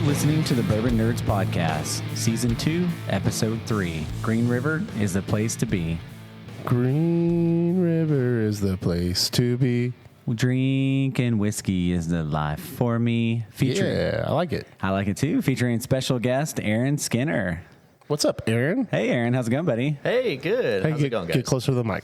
listening to the Bourbon Nerds Podcast, Season 2, Episode 3. Green River is the place to be. Green River is the place to be. Drinking whiskey is the life for me. Yeah, I like it. I like it too. Featuring special guest Aaron Skinner. What's up, Aaron? Hey, Aaron. How's it going, buddy? Hey, good. How's it going, guys? Get closer to the mic.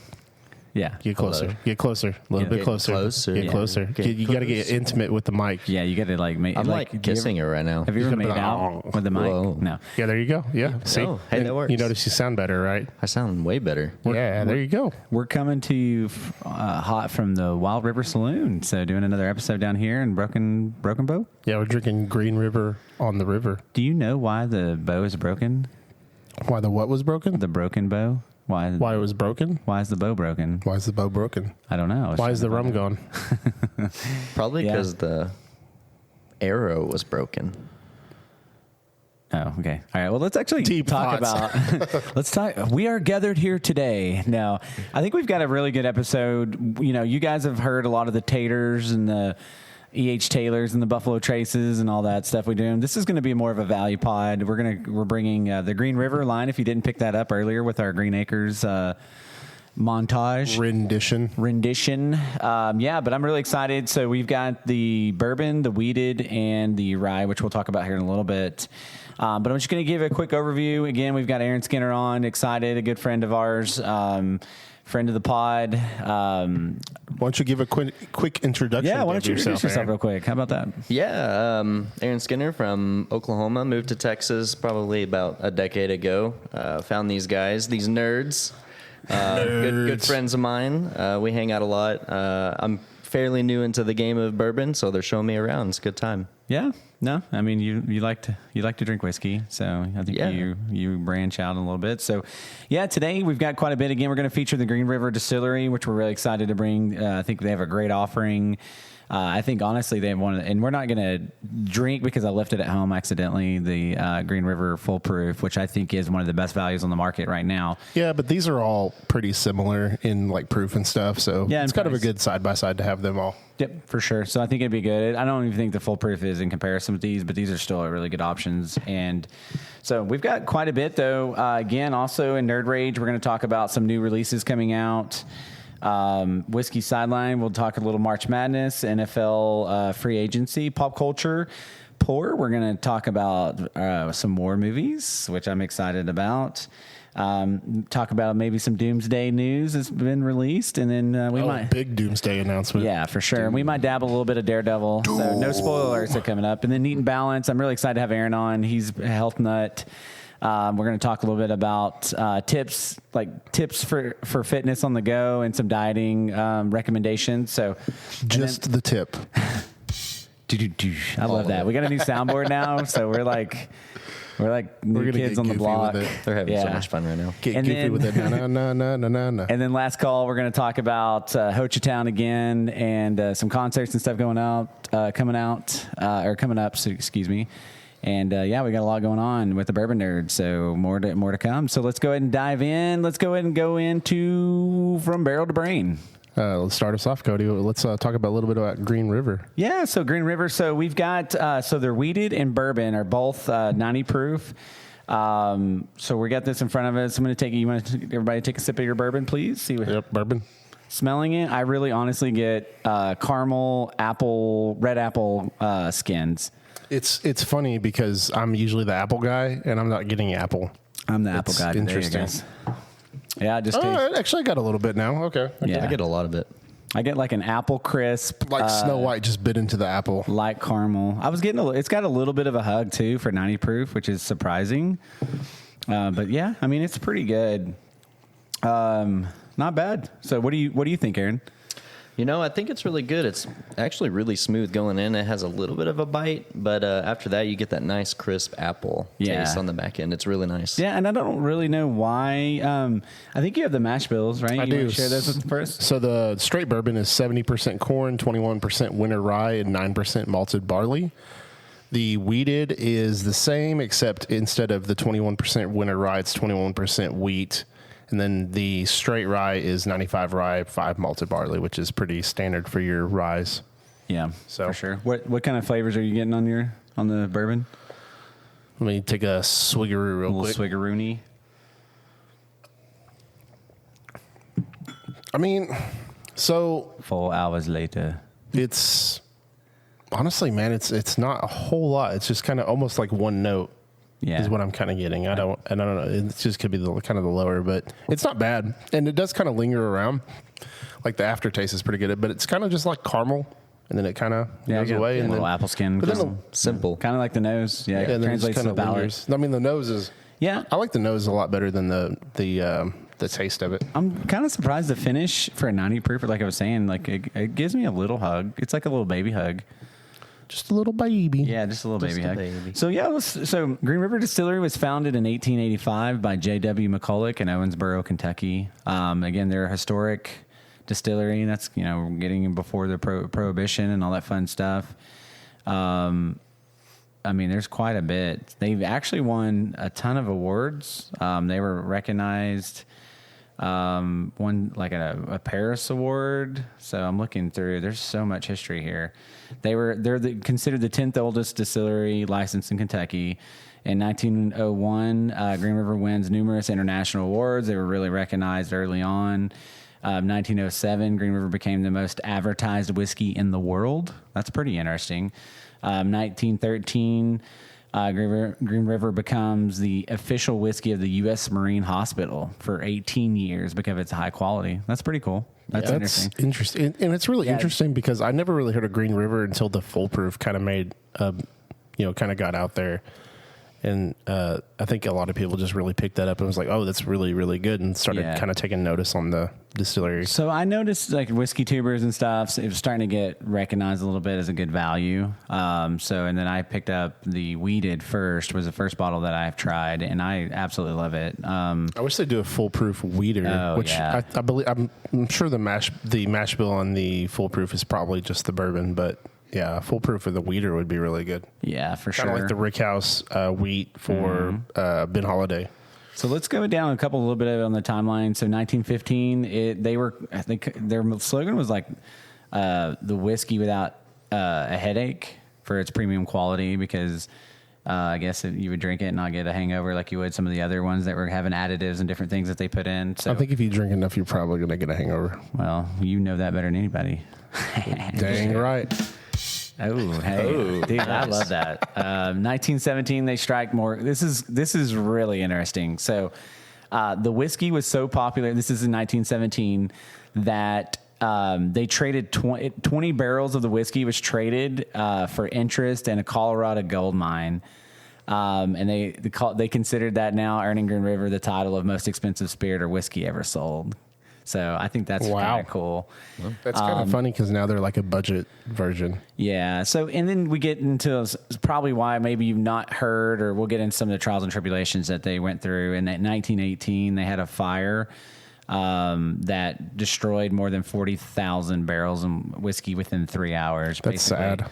Yeah. Get closer. Hello. Get closer. A little bit closer. Get closer. You got to get intimate with the mic. Yeah, you got to make. I'm like kissing her right now. Have you ever made out with the mic? Whoa. No. Yeah, there you go. Yeah. See? Oh, hey, that works. You notice you sound better, right? I sound way better. Yeah, there you go. We're coming to you hot from the Wild River Saloon. So doing another episode down here in Broken Bow. Yeah, we're drinking Green River on the river. Do you know why the bow is broken? Why the what was broken? The broken bow. Why it was broken? Why is the bow broken? Why is the bow broken? I don't know. Why is the rum gone? Probably because the arrow was broken. Oh, okay. All right. Well, let's actually Deep talk thoughts. about. Let's talk. We are gathered here today. Now, I think we've got a really good episode. You know, you guys have heard a lot of the taters and the E.H. Taylors and the Buffalo Traces and all that stuff we do. This is going to be more of a value pod. We're bringing the Green River line. If you didn't pick that up earlier with our Green Acres montage rendition. Yeah, but I'm really excited. So we've got the bourbon, the wheated, and the rye, which we'll talk about here in a little bit. But I'm just going to give a quick overview. Again, we've got Aaron Skinner on. Excited, a good friend of ours. Friend of the pod. Why don't you give a quick introduction? Yeah, why don't you introduce yourself Aaron? real quick? How about that? Yeah, Aaron Skinner from Oklahoma, moved to Texas probably about a decade ago. Found these guys, these nerds. Good friends of mine. We hang out a lot. I'm fairly new into the game of bourbon, so they're showing me around. It's a good time. Yeah. No, I mean you like to drink whiskey, so I think you branch out a little bit. So, yeah, today we've got quite a bit. Again, we're going to feature the Green River Distillery, which we're really excited to bring. I think they have a great offering. I think honestly they have one, and we're not going to drink because I left it at home accidentally. The Green River Full Proof, which I think is one of the best values on the market right now. Yeah, but these are all pretty similar in like proof and stuff. So yeah, it's kind of a good side by side to have them all. Yep, for sure. So I think it'd be good. I don't even think the Full Proof is in comparison with these, but these are still really good options. And so we've got quite a bit though. Again, also in Nerd Rage, we're going to talk about some new releases coming out. Whiskey Sideline, we'll talk a little March Madness, NFL free agency, pop culture. We're going to talk about some more movies, which I'm excited about. Talk about maybe some Doomsday news that's been released, and then we might big Doomsday announcement. Yeah, for sure. And we might dabble a little bit of Daredevil. So no spoiler alerts are coming up. And then Neat and Balance. I'm really excited to have Aaron on. He's a health nut. We're going to talk a little bit about tips for fitness on the go and some dieting recommendations. So just the tip. I love that. We got a new soundboard now, so we're like new kids on the block. They're having so much fun right now. Get goofy with it. No. And then last call, we're going to talk about Hochatown again and some concerts and stuff coming up. So excuse me. And yeah, we got a lot going on with the Bourbon Nerds, so more to come. So let's go ahead and dive in. Let's go ahead and go into From Barrel to Brain. Let's start us off, Cody. Let's talk about a little bit about Green River. Yeah, so Green River. So we've got so they're wheated and bourbon are both 90 proof. So we got this in front of us. I'm going to take you want everybody take a sip of your bourbon, please. See what bourbon. Smelling it, I really honestly get caramel, red apple skins. It's funny because I'm usually the apple guy, and I'm not getting apple. I'm the apple guy today, interesting. I guess. Yeah, I just actually, I got a little bit now. Okay. Yeah. I get a lot of it. I get like an apple crisp. Like Snow White just bit into the apple. Like caramel. I was getting it's got a little bit of a hug too for 90 proof, which is surprising. But yeah, I mean, it's pretty good. Not bad. So what do you think, Aaron? You know, I think it's really good. It's actually really smooth going in. It has a little bit of a bite, but after that, you get that nice crisp apple taste on the back end. It's really nice. Yeah, and I don't really know why. I think you have the mash bills, right? I you do. Want to share those with first? So the straight bourbon is 70% corn, 21% winter rye, and 9% malted barley. The wheated is the same, except instead of the 21% winter rye, it's 21% wheat. And then the straight rye is 95 rye, 5 malted barley, which is pretty standard for your ryes. Yeah, so for sure. What kind of flavors are you getting on the bourbon? Let me take a swiggeroo real quick. Swiggeroony. I mean, so 4 hours later. it's honestly, man, it's not a whole lot. It's just kind of almost like one note. Yeah. Is what I'm kind of getting. I don't know. It just could be kind of the lower, but it's not bad, and it does kind of linger around. Like the aftertaste is pretty good, but it's kind of just like caramel, and then it kind of goes away. And And a little then, apple skin. but then Simple. Kind of like the nose. Yeah, and it then it just translates to kind the of palate. lingers. I mean, the nose is. Yeah. I like the nose a lot better than the taste of it. I'm kind of surprised the finish for a 90 proof, like I was saying, like it gives me a little hug. It's like a little baby hug. Just a little baby. Yeah, just a little baby hug. baby. So yeah, so Green River Distillery was founded in 1885 by J.W. McCulloch in Owensboro, Kentucky. Again, they're a historic distillery. That's getting before the prohibition and all that fun stuff. I mean, there's quite a bit. They've actually won a ton of awards. They were recognized. Won like a Paris Award. So I'm looking through. There's so much history here. They're considered the 10th oldest distillery licensed in Kentucky. In 1901, Green River wins numerous international awards. They were really recognized early on. 1907, Green River became the most advertised whiskey in the world. That's pretty interesting. 1913. Green River becomes the official whiskey of the U.S. Marine Hospital for 18 years because of its high quality. That's pretty cool. That's interesting. And it's really interesting because I never really heard of Green River until the foolproof kind of made, kind of got out there. And I think a lot of people just really picked that up and was like, oh, that's really, really good, and started kind of taking notice on the distillery. So I noticed like whiskey tubers and stuff, so it was starting to get recognized a little bit as a good value. And then I picked up the Weeded first, was the first bottle that I've tried, and I absolutely love it. I wish they do a foolproof weeder, which I believe, I'm sure the mash bill on the foolproof is probably just the bourbon, but yeah, foolproof of the weeder would be really good. Yeah, for sure. Kind of like the Rickhouse wheat for Ben Holiday. So let's go down a little bit on the timeline. So 1915, I think their slogan was like the whiskey without a headache for its premium quality, because I guess you would drink it and not get a hangover like you would some of the other ones that were having additives and different things that they put in. So I think if you drink enough, you're probably going to get a hangover. Well, you know that better than anybody. Dang right. Oh, hey, dude, I love that. 1917, they strike more. This is really interesting. So, the whiskey was so popular. This is in 1917 that they traded 20 barrels of the whiskey was traded for interest in a Colorado gold mine. And they considered that now, earning Green River the title of most expensive spirit or whiskey ever sold. So I think that's kind of cool. Well, that's kind of funny because now they're like a budget version. Yeah. So, and then we get into probably why maybe you've not heard, or we'll get into some of the trials and tribulations that they went through. In 1918, they had a fire that destroyed more than 40,000 barrels of whiskey within 3 hours. That's basically. sad.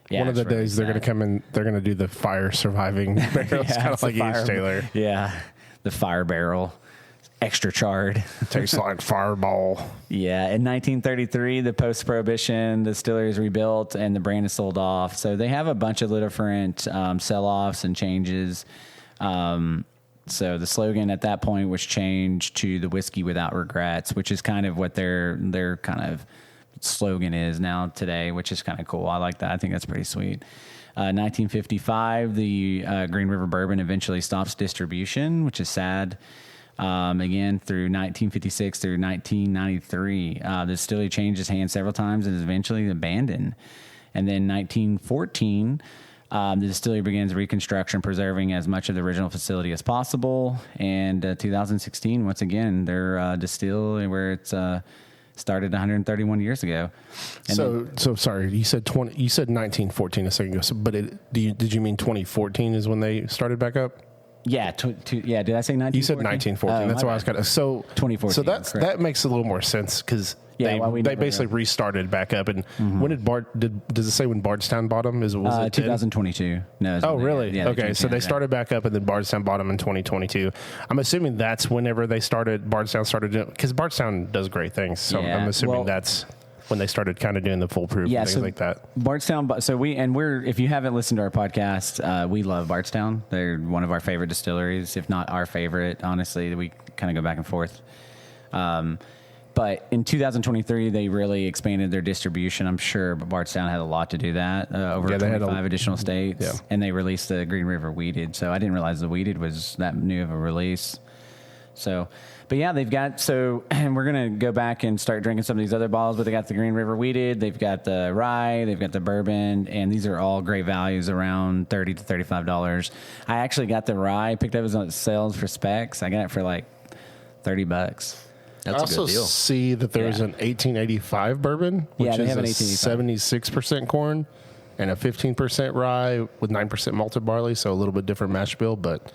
Yeah, one of the days they're going to come in, they're going to do the fire surviving barrels, kind of like East Taylor. Yeah. The fire barrel. Extra charred. Tastes like Fireball. Yeah. In 1933, the post-prohibition distillery is rebuilt and the brand is sold off. So they have a bunch of different sell-offs and changes. So the slogan at that point was changed to the whiskey without regrets, which is kind of what their kind of slogan is now today, which is kind of cool. I like that. I think that's pretty sweet. 1955, the Green River Bourbon eventually stops distribution, which is sad. Again, through 1956 through 1993, the distillery changed hands several times and is eventually abandoned. And then 1914, the distillery begins reconstruction, preserving as much of the original facility as possible. And 2016, once again, they're distillery where it's started 131 years ago. And so sorry, you said 20. You said 1914 a second ago. So, but did you mean 2014 is when they started back up? Yeah, did I say 1914? You said 1914. That's why I was kind of 2014. So that makes a little more sense because they basically restarted back up. And when does it say when Bardstown bottom was it 2022? No. Oh, really? Yeah, okay, so they started back up and then Bardstown bottom in 2022. I'm assuming that's whenever Bardstown started doing, because Bardstown does great things. So I'm assuming that's. when they started kind of doing the foolproof and things like that. Bardstown. So if you haven't listened to our podcast, we love Bardstown. They're one of our favorite distilleries, if not our favorite. Honestly, we kind of go back and forth. But in 2023, they really expanded their distribution. I'm sure Bardstown had a lot to do that. Over 25 additional states, and they released the Green River Weeded. So I didn't realize the Weeded was that new of a release. So, but yeah, they've got, and we're going to go back and start drinking some of these other bottles, but they got the Green River Weeded, they've got the rye, they've got the bourbon, and these are all great values, around $30 to $35. I actually got the rye, picked up as on sales for specs. I got it for like $30. That's I also a good deal. see that there's an 1885 bourbon, which is a 76% corn and a 15% rye with 9% malted barley, so a little bit different mash bill, but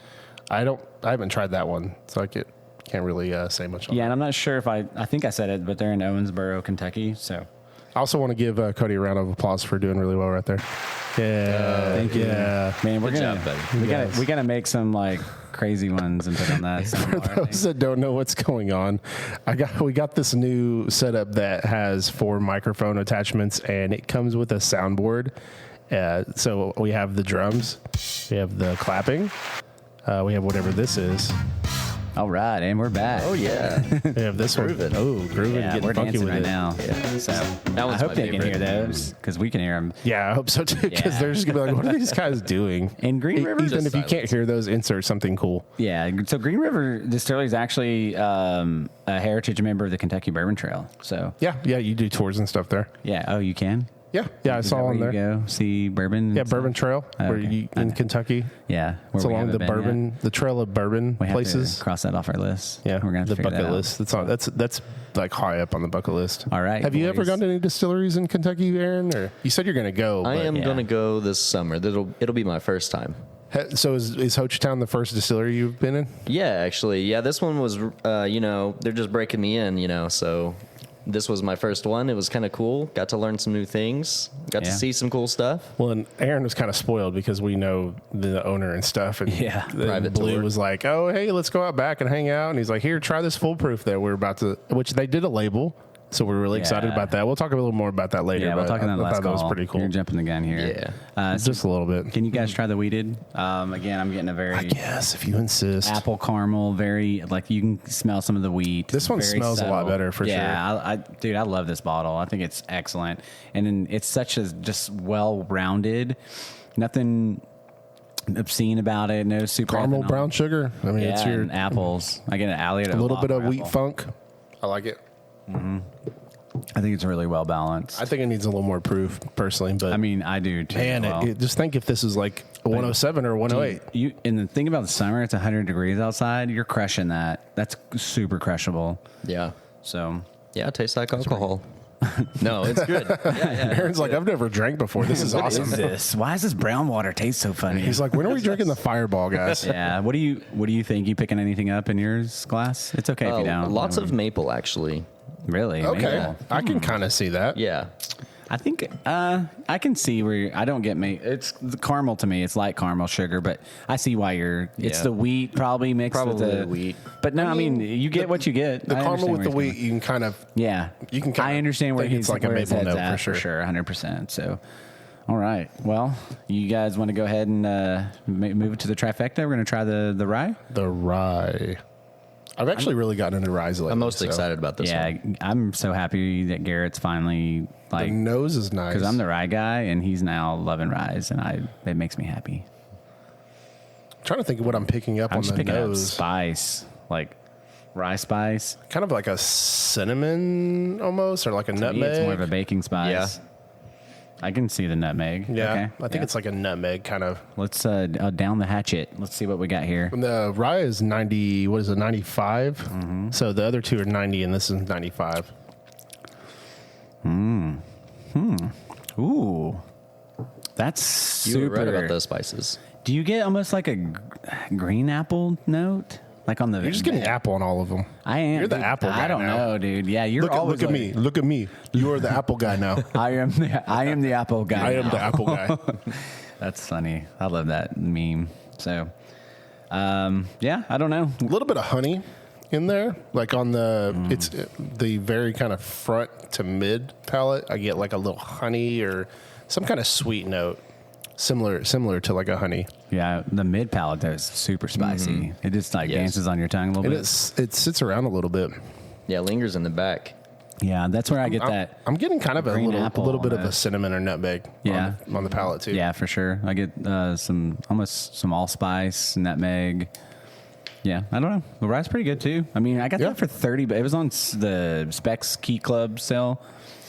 I haven't tried that one, so I can't really say much on that. Yeah, and I'm not sure if I think I said it, but they're in Owensboro, Kentucky. So I also want to give Cody a round of applause for doing really well right there. Yeah, thank you. Yeah, man, Good job, buddy. We gotta make some like crazy ones and put on that. For those that don't know what's going on, we got this new setup that has 4 microphone attachments, and it comes with a soundboard. So we have the drums, we have the clapping. We have whatever this is. All right, and we're back. Oh yeah, We have this Grooving. one. Oh, grooving, Yeah, getting we're funky dancing with right it. now. Yeah. So That I one's hope my they can hear favorite. those because we can hear them. Yeah, I hope so too, because Yeah. they're just gonna be like, "What are these guys doing?" In Green River, Even if you can't silence. hear those, insert something cool. yeah. So Green River Distillery is actually a heritage member of the Kentucky Bourbon Trail. So Yeah, you do tours and stuff there. yeah. Oh, you can. Yeah, I Is saw that on where there. you go see bourbon. Yeah, Bourbon Trail, where okay. you in Kentucky. Yeah, It's where we along haven't the been bourbon, yet. the trail of bourbon We have places. to cross that off our list. Yeah, we're gonna have the to figure bucket that out. list. That's like high up on the bucket list. All right, Have you ever boys. gone to any distilleries in Kentucky, Aaron? Or you said you're going to go. I but- am yeah. gonna go this summer. It'll be my first time. So is Hochatown the first distillery you've been in? Yeah, actually, yeah. This one was, they're just breaking me in, so this was my first one. It was kind of cool. Got to learn some new things. Got to Yeah. see some cool stuff. Well, and Aaron was kind of spoiled because we know the owner and stuff. And Yeah. then Private Blue tour. was like, "Oh, hey, let's go out back and hang out." And he's like, "Here, try this foolproof that we're about to," which they did a label. So we're really excited Yeah. about that. We'll talk a little more about that later. Yeah, we'll but talk on I that last thought call. that was pretty cool. You're jumping the gun here. Just a little bit. Can you guys try the weeded? Again, I'm getting a very Yes, if you insist. apple caramel, very like you can smell some of the wheat. This one Very smells a lot subtle. better for sure. Yeah, dude, I love this bottle. I think it's excellent, and then it's such a just well-rounded. Nothing obscene about it. No super Caramel ethanol. brown sugar. I mean, Yeah, it's your and apples. I get an alley. a little bit of wheat funk. I like it. I think it's really well balanced. I think it needs a little more proof, personally. But I mean, I do too. man, well. just think if this is like a 107 or 108. You and the thing about the summer, it's 100 degrees outside. You're crushing that. That's super crushable. Yeah. So Yeah, it tastes like alcohol. No, it's good. Yeah. Aaron's like, I've never drank before. This is awesome. this? Why does this brown water taste so funny? He's like, when are we drinking the Fireball, guys? Yeah. What do you think? You picking anything up in yours glass? It's okay if you don't. Lots of maple, actually. Really. Okay, maple. I can kind of see that. Yeah. I think I can see where I don't get me. It's the caramel to me. It's light caramel sugar, but I see why you're. It's Yeah. the wheat probably mixed Probably with the wheat. But no, I mean you get what you get. The I caramel understand with where the he's wheat, you can kind of. going. Yeah, You can kinda I understand where think he's it's like a where his maple head's note for at, sure. 100%. So, all right. Well, you guys want to go ahead and move it to the trifecta? We're going to try the rye. The rye. I've actually really gotten into rye lately. I'm most so excited about this Yeah, one. I'm so happy that Garrett's finally The like nose is nice. because I'm the rye guy and he's now loving ryes, and it makes me happy. trying to think of what I'm picking up I'm on just the picking up nose. spice, like rye spice. Kind of like a cinnamon almost, or like a To me, nutmeg. it's more of a baking spice. Yeah. I can see the nutmeg. Yeah, Okay. I think it's like a nutmeg kind of. Let's down the hatchet. Let's see what we got here. And the rye is 90. What is it? 95. Mm-hmm. So the other two are 90, and this is 95. Ooh, that's You super. were right about those spices. Do you get almost like a green apple note, like on the? You're just getting apple on all of them. I am. You're the dude. apple guy I don't now. know, dude. Yeah, you're Look at always me. Look at me. You are the apple guy now. I am the apple guy. I am the apple guy. That's funny. I love that meme. So, yeah, I don't know. A little bit of honey. in there. Like on it's the very kind of front to mid palate. I get like a little honey or some kind of sweet note, similar to like a honey. Yeah, the mid palate though is super spicy. It just like dances on your tongue a little bit. It sits around a little bit. Yeah, lingers in the back. Yeah, that's where I get that. I'm getting kind of a green little apple bit of on a cinnamon or nutmeg on the palate too. Yeah, for sure. I get some allspice, nutmeg. Yeah, I don't know. The rye's pretty good too. I mean, I got that for $30, but it was on the Specs Key Club sale,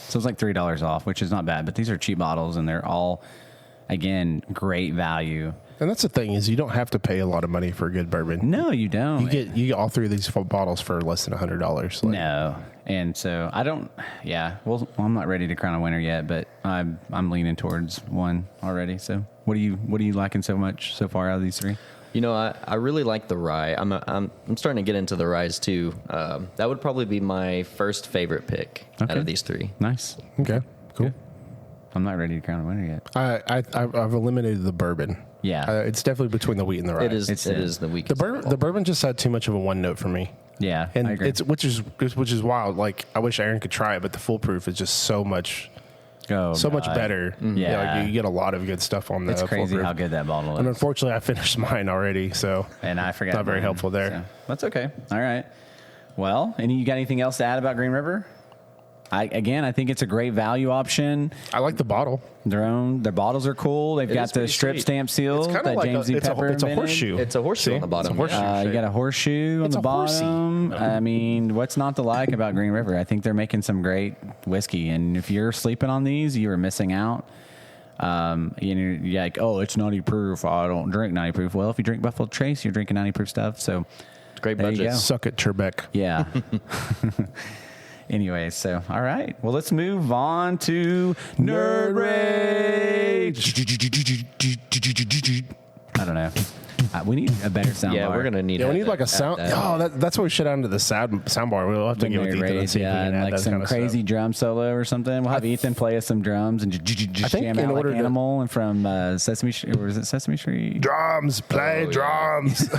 so it was like $3 off, which is not bad. But these are cheap bottles, and they're all, again, great value. And that's the thing is you don't have to pay a lot of money for a good bourbon. No, you don't. You get all three of these bottles for less than $100. No, and so I don't. Yeah, well, I'm not ready to crown a winner yet, but I'm leaning towards one already. So, what are you liking so much so far out of these three? You know, I really like the rye. I'm starting to get into the ryes too. That would probably be my first favorite pick out of these three. Nice. Okay, cool. Good. I'm not ready to crown a winner yet. I've eliminated the bourbon. Yeah, it's definitely between the wheat and the rye. It is the weakest. The bourbon just had too much of a one note for me. Yeah, and I agree. which is wild. Like I wish Aaron could try it, but the foolproof is just so much much better. Yeah. Like you get a lot of good stuff on the. It's crazy foolproof. how good that bottle is. And unfortunately, I finished mine already, so and I forgot. Not very helpful there. So that's okay. All right. Well, you got anything else to add about Green River? I think it's a great value option. I like the bottle. Their bottles are cool. They've got the strip stamp seal that like James E. Pepper it's a invented. horseshoe. It's a horseshoe on the bottom. It's a horseshoe You got a horseshoe on the bottom. I mean, what's not to like about Green River? I think they're making some great whiskey, and if you're sleeping on these, you are missing out. You're like, oh, it's 90 proof. Oh, I don't drink 90 proof. Well, if you drink Buffalo Trace, you're drinking 90 proof stuff. So It's great there you budget. go. Suck it, Trebek. Yeah. Anyway, so all right. Well, let's move on to Nerd Rage. I don't know. We need a better sound Yeah, bar. we're gonna need. Yeah, we need like a sound. That's what we should add into the sound bar. We'll have to get with Nerd Ethan and Rage, see if we yeah, can and add like that some kind of crazy stuff. drum solo or something. We'll have Ethan play us some drums and think jam in out order like to- Animal and from Sesame Street. Or is it Sesame Street? Drums, play drums.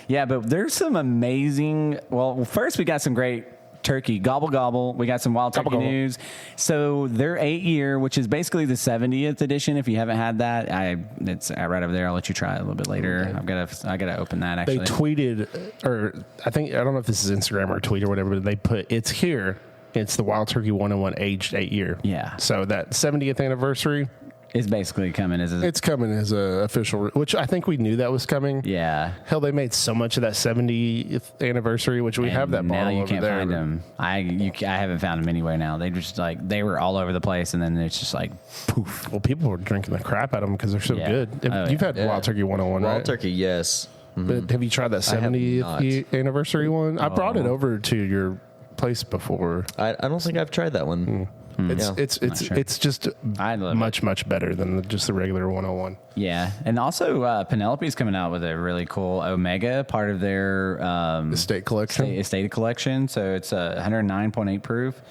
Yeah, but there's some amazing. Well, first we got some great turkey gobble gobble. We got some wild turkey Gobble, gobble. news. So their 8-year, which is basically the 70th edition. If you haven't had that, it's right over there. I'll let you try it a little bit later. Okay. I gotta open that They actually. tweeted, or I don't know if this is Instagram or tweet or whatever, but they put, it's here. It's the Wild Turkey 101 aged 8-year. Yeah. So that 70th anniversary, It's basically coming as a it's coming as a official, which I think we knew that was coming. yeah. Hell, they made so much of that 70th anniversary, which we have that now bottle you over can't there. find them. I haven't found them anywhere now. They just they were all over the place, and then it's just like poof. Well, people were drinking the crap out of them because they're so Yeah. good. You've had Wild Turkey 101, Wild right? Turkey, yes. But have you tried that I have 70th anniversary one? I brought Oh. it over to your place before. I don't think I've tried that one. It's just I love much better than just the regular 101. Yeah, and also Penelope's coming out with a really cool Omega, part of their Estate collection. estate collection. So it's 109.8 proof,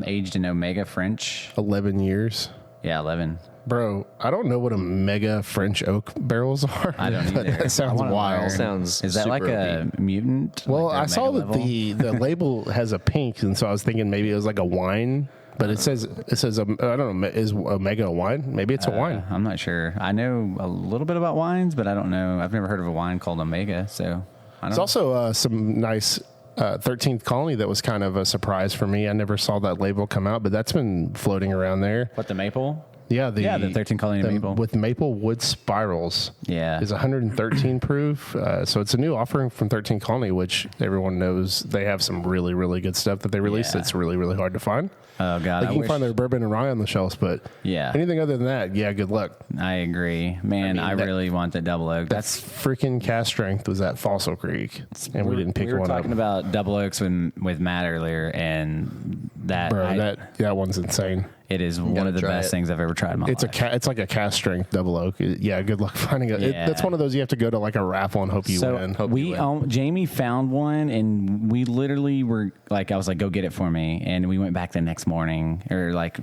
aged in Omega French. 11 years. Yeah, 11. Bro, I don't know what a mega French oak barrels are. I don't but either. That sounds I wanna wild. learn. Sounds Is that super like a mutant? Well, like I their saw Omega that level? the label has a pink, and so I was thinking maybe it was like a wine. But it says I don't know, is Omega a wine? Maybe it's a wine. I'm not sure. I know a little bit about wines, but I don't know. I've never heard of a wine called Omega. So I don't There's know. also some nice 13th Colony that was kind of a surprise for me. I never saw that label come out, but that's been floating around there. What, the maple? Yeah, the 13 Colony maple. with maple wood spirals. Yeah. Is 113 proof. So it's a new offering from 13 Colony, which everyone knows they have some really, really good stuff that they released. Yeah. It's really, really hard to find. Oh, God. Like you can find their bourbon and rye on the shelves, but Yeah. anything other than that, yeah, good luck. I agree. Man, I that- really want the double oak. That's freaking cast strength was at Fossil Creek, and we didn't pick We were one up. talking about double oaks with Matt earlier, and Bro, that one's insane. it is one of the try best it. things I've ever tried in my It's life. it's like a cast strength double oak. Yeah, good luck finding it. Yeah. That's one of those you have to go to like a raffle and hope you win. Jamie found one, and we literally were like, I was like, go get it for me, and we went back the next morning, or like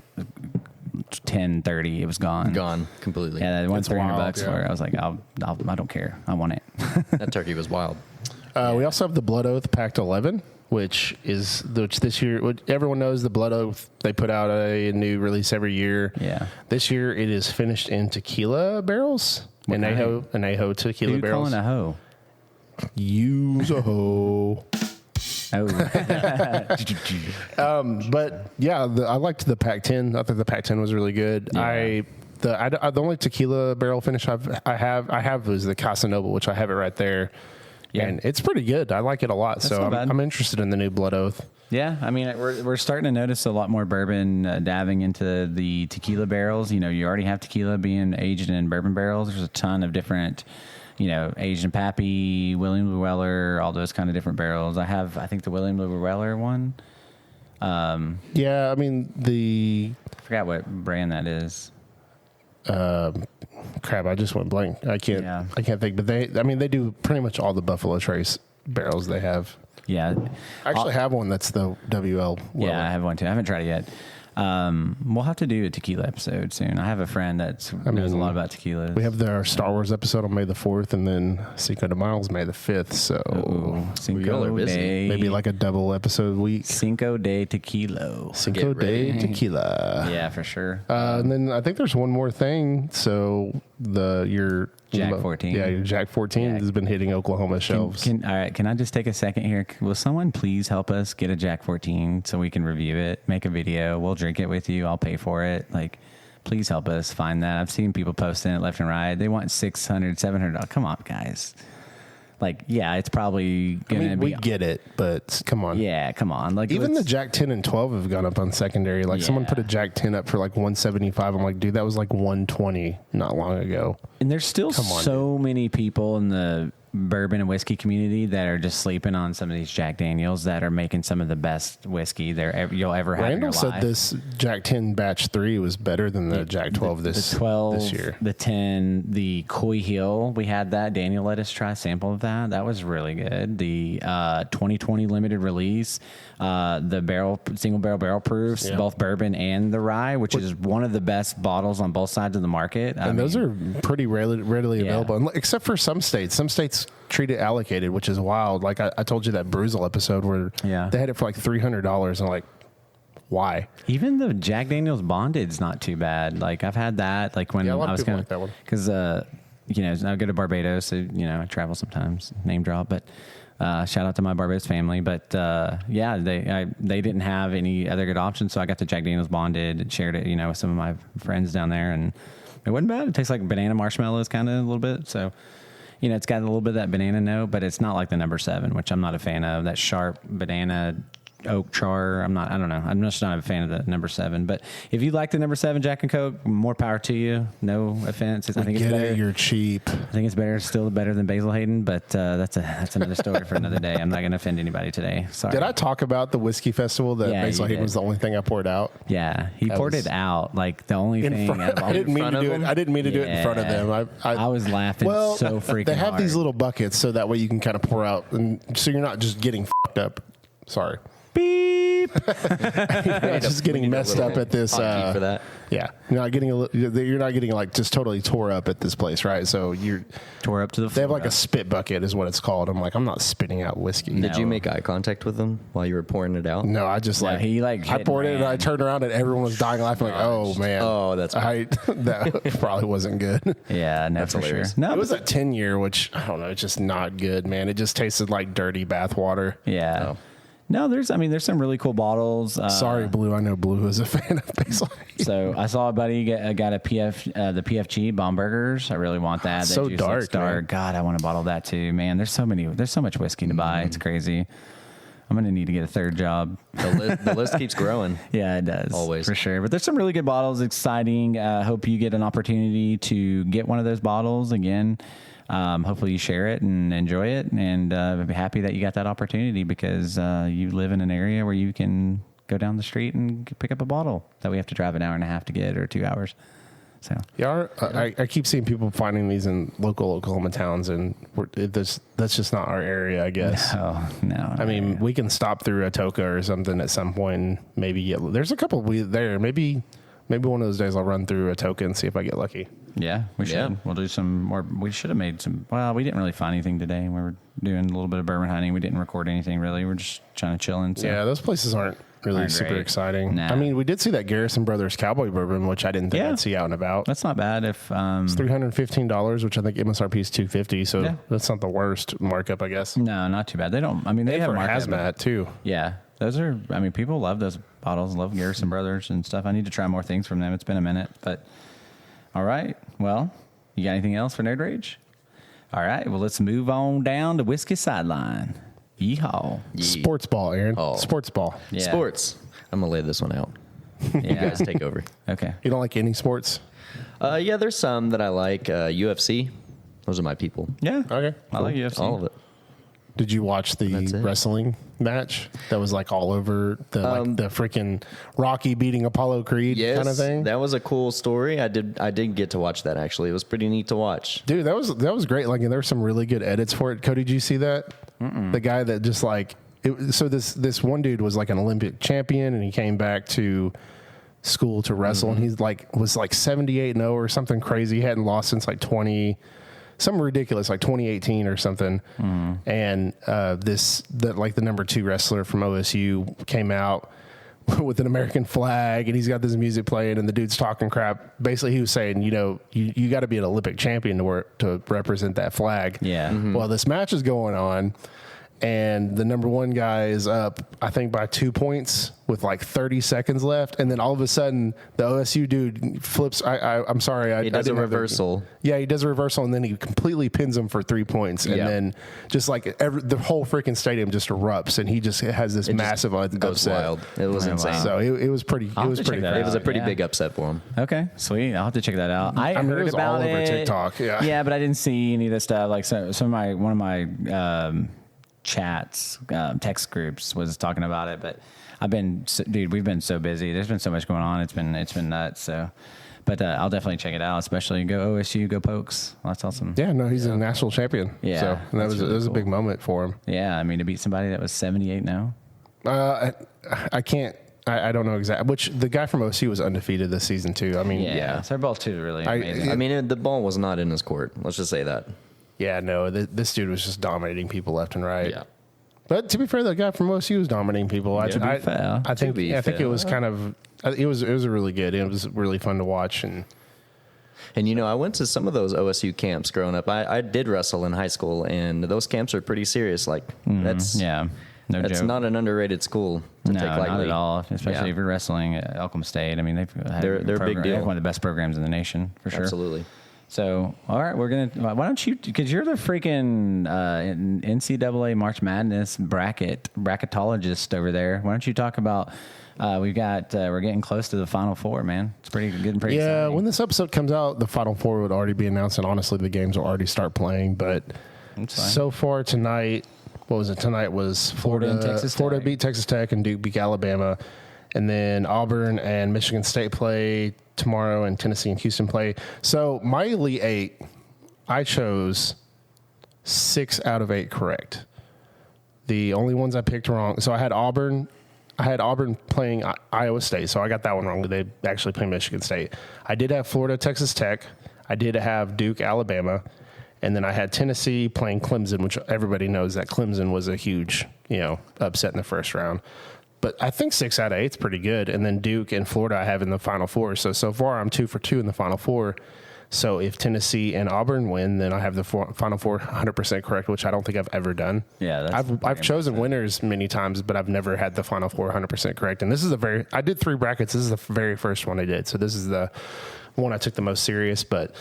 10:30, it was gone. Gone completely. Yeah, that went It's $300 wild, for yeah. it. I was like, I don't care. I want it. That turkey was wild. We also have the Blood Oath Pact 11, which this year, everyone knows the Blood Oath, they put out a new release every year. Yeah. This year it is finished in tequila barrels. Anejo tequila Who you barrels. calling a hoe? Use a hoe. Oh. But yeah, I liked the Pac 10. I thought the Pac 10 was really good. Yeah. The only tequila barrel finish I have is the Casa Noble, which I have it right there. Yeah. And it's pretty good. I like it a lot. So not bad. I'm interested in the new Blood Oath. Yeah, I mean, we're starting to notice a lot more bourbon diving into the tequila barrels. You know, you already have tequila being aged in bourbon barrels. There's a ton of different, aged in Pappy, William Llewellyn, all those kind of different barrels. I think the William Llewellyn one. Yeah, I mean, I forgot what brand that is. crap, I just went blank. I can't think, but they do pretty much all the Buffalo Trace barrels they have. Yeah. I actually have one that's the WL. Yeah, I have one too. I haven't tried it yet. We'll have to do a tequila episode soon. I have a friend that knows a lot about tequilas. We have our Star Wars episode on May the 4th, and then Cinco de Mayo is May the 5th. So Cinco de maybe like a double episode week. Cinco de Tequila. Cinco de Tequila. Yeah, for sure. And then I think there's one more thing. So your Jack 14. Yeah, your Jack 14 has been hitting Oklahoma shelves. All right, can I just take a second here? Will someone please help us get a Jack 14 so we can review it, make a video? We'll drink it with you. I'll pay for it. Like, please help us find that. I've seen people posting it left and right. They want $600, $700. Come on, guys. Like, yeah, it's probably going to be. We get it, but come on. Yeah, come on. Like, even the Jack 10 and 12 have gone up on secondary. Like, someone put a Jack 10 up for like 175. I'm like, dude, that was like 120 not long ago. And there's still so many people in the bourbon and whiskey community that are just sleeping on some of these Jack Daniels that are making some of the best whiskey you'll ever have. Randall in your life. said this Jack 10 batch 3 was better than the Jack 12 this year. The 10, the Coy Hill, we had that. Daniel let us try a sample of that. That was really good. The 2020 limited release, the single barrel proofs, both bourbon and the rye, which is one of the best bottles on both sides of the market. And those are pretty readily available, except for some states. Some states treat it allocated, which is wild. Like I told you that Bruzel episode where they had it for like $300, and like, why? Even the Jack Daniel's Bonded's not too bad. Like I've had that. Like when I was going like that one because I go to Barbados, so I travel sometimes. Name drop, but shout out to my Barbados family. But they didn't have any other good options, so I got the Jack Daniel's Bonded and shared it, with some of my friends down there, and it wasn't bad. It tastes like banana marshmallows, kind of a little bit. So. It's got a little bit of that banana note, but it's not like the number 7, which I'm not a fan of. That sharp banana oak char. I don't know. I'm just not a fan of the number 7. But if you like the number 7 Jack and Coke, more power to you. No offense. I think it's better. You're cheap. I think it's still better than Basil Hayden, but that's another story for another day. I'm not going to offend anybody today. Sorry. Did I talk about the whiskey festival that Basil Hayden was the only thing I poured out? Yeah, he poured it out like the only thing. I didn't mean to do it. I didn't mean to do it in front of them. I was laughing so freaking hard. They have these little buckets so that way you can kind of pour out, and so you're not just getting fucked up. Sorry. Beep. Just getting messed up at this. For that. Yeah, you're not getting like just totally tore up at this place, right? So you're tore up to the floor. They have like a spit bucket, is what it's called. I'm like, I'm not spitting out whiskey. Did you make eye contact with them while you were pouring it out? No, I just I poured it and I turned around and everyone was dying laughing. Like, oh man, that probably wasn't good. Yeah, no, that's for hilarious. Sure. No, it was a 10-year, which I don't know, it's just not good, man. It just tasted like dirty bath water. Yeah. Oh. No, there's some really cool bottles. Sorry, Blue. I know Blue is a fan of Basil. So I saw a buddy got the PFG Baumburgers. I really want that. So dark. God, I want a bottle of that too, man. There's so much whiskey to buy. It's crazy. I'm going to need to get a third job. The list keeps growing. Yeah, it does. Always. For sure. But there's some really good bottles. Exciting. Hope you get an opportunity to get one of those bottles again. Hopefully you share it and enjoy it, and be happy that you got that opportunity because you live in an area where you can go down the street and pick up a bottle that we have to drive an hour and a half to get, or 2 hours. So I keep seeing people finding these in local Oklahoma towns, and that's just not our area, I guess. No. I mean, we can stop through Atoka or something at some point and maybe get. There's a couple there. Maybe one of those days I'll run through Atoka and see if I get lucky. Yeah, we should. Yeah. We'll do some more. We should have made some. Well, we didn't really find anything today. We were doing a little bit of bourbon hunting. We didn't record anything really. We're just trying to chill. So. Yeah, those places aren't really Aren't super great. exciting. Nah. I mean, we did see that Garrison Brothers Cowboy Bourbon, which I didn't think I'd see out and about. That's not bad. If It's $315, which I think MSRP is $250, so Yeah. that's not the worst markup, I guess. no, not too bad. They don't. I mean, they And have for markup, hazmat too. Yeah, those are. I mean, people love those bottles. Love Garrison Brothers and stuff. I need to try more things from them. It's been a minute, but all right. Well, you got anything else for Nerd Rage? All right. Well, let's move on down to Whiskey Sideline. Yeehaw. Sports ball, Aaron. Oh. Sports ball. Yeah. Sports. I'm gonna lay this one out. Yeah. You guys take over. Okay. You don't like any sports? Yeah, there's some that I like. UFC. Those are my people. Yeah. Okay. I like UFC. All of it. Did you watch the That's it. wrestling match that was like all over the the freaking Rocky beating Apollo Creed Yes, kind of thing? that was a cool story. I did get to watch that actually. It was pretty neat to watch. Dude, that was great. Like, and there were some really good edits for it. Cody, did you see that? The guy that just like so this one dude was like an Olympic champion, and he came back to school to wrestle, and he's like was like 78-0 or something crazy. He hadn't lost since like something ridiculous, like 2018 or something. And the number 2 wrestler from OSU came out with an American flag, and he's got this music playing, and the dude's talking crap. Basically, he was saying, you got to be an Olympic champion to represent that flag. Yeah. Well, this match is going on, and the number 1 guy is up, I think, by 2 points with like 30 seconds left, and then all of a sudden the OSU dude flips. I'm sorry, He does I a didn't have the- reversal. Yeah, he does a reversal, and then he completely pins him for 3 points, and Yeah. then just like the whole freaking stadium just erupts, and he just has this massive Goes upset. wild. It was Oh, wow. insane. So it was pretty. I'll It was have to pretty. check that crazy. It was a pretty Yeah. big upset for him. Okay, sweet. I'll have to check that out. I mean, it heard was about all over it. TikTok, yeah. Yeah, but I didn't see any of this stuff. Like one of my chats, text groups was talking about it. But we've been so busy. There's been so much going on. It's been nuts. So, but I'll definitely check it out. Especially go OSU, go Pokes. Well, that's awesome. Yeah, no, he's a national champion. Yeah, so that that's was really it was cool. a big moment for him. Yeah, I mean to beat somebody that was 78 now. I can't. I don't know exactly. Which the guy from OSU was undefeated this season too. I mean, Yeah, so they're both two really amazing. I mean, the ball was not in his court. Let's just say that. yeah, no, this dude was just dominating people left and right. Yeah. But to be fair, the guy from OSU was dominating people. To be fair. I think be I think it fair. was kind of it was a really good. It was really fun to watch, and And I went to some of those OSU camps growing up. I did wrestle in high school, and those camps are pretty serious. Like that's Yeah, no that's joke. not an underrated school to No, take lightly. not at all. Especially Yeah. if you're wrestling at Elcom State. I mean, They're a big deal. They have one of the best programs in the nation for sure. Absolutely. So, all right, we're gonna. Why don't you? Because you're the freaking NCAA March Madness bracketologist over there. Why don't you talk about? We're getting close to the Final Four, man. It's getting pretty. yeah. exciting. When this episode comes out, the Final Four would already be announced, and honestly, the games will already start playing. But That's fine. so far tonight, what was it? Tonight was Florida and Texas Florida Tech. beat Texas Tech, and Duke beat Alabama, and then Auburn and Michigan State play tomorrow, and Tennessee and Houston play. So my Elite Eight, I chose 6 out of 8 correct. The only ones I picked wrong. So I had Auburn playing Iowa State, so I got that one wrong. They actually play Michigan State. I did have Florida, Texas Tech. I did have Duke, Alabama. And then I had Tennessee playing Clemson, which everybody knows that Clemson was a huge, upset in the first round. But I think 6 out of 8 is pretty good. And then Duke and Florida I have in the Final Four. So far I'm 2 for 2 in the Final Four. So if Tennessee and Auburn win, then I have the Final Four 100% correct, which I don't think I've ever done. Yeah, that's I've pretty chosen winners many times, but I've never had the Final Four 100% correct. And this is I did 3 brackets. This is the very first one I did. So this is the one I took the most serious. But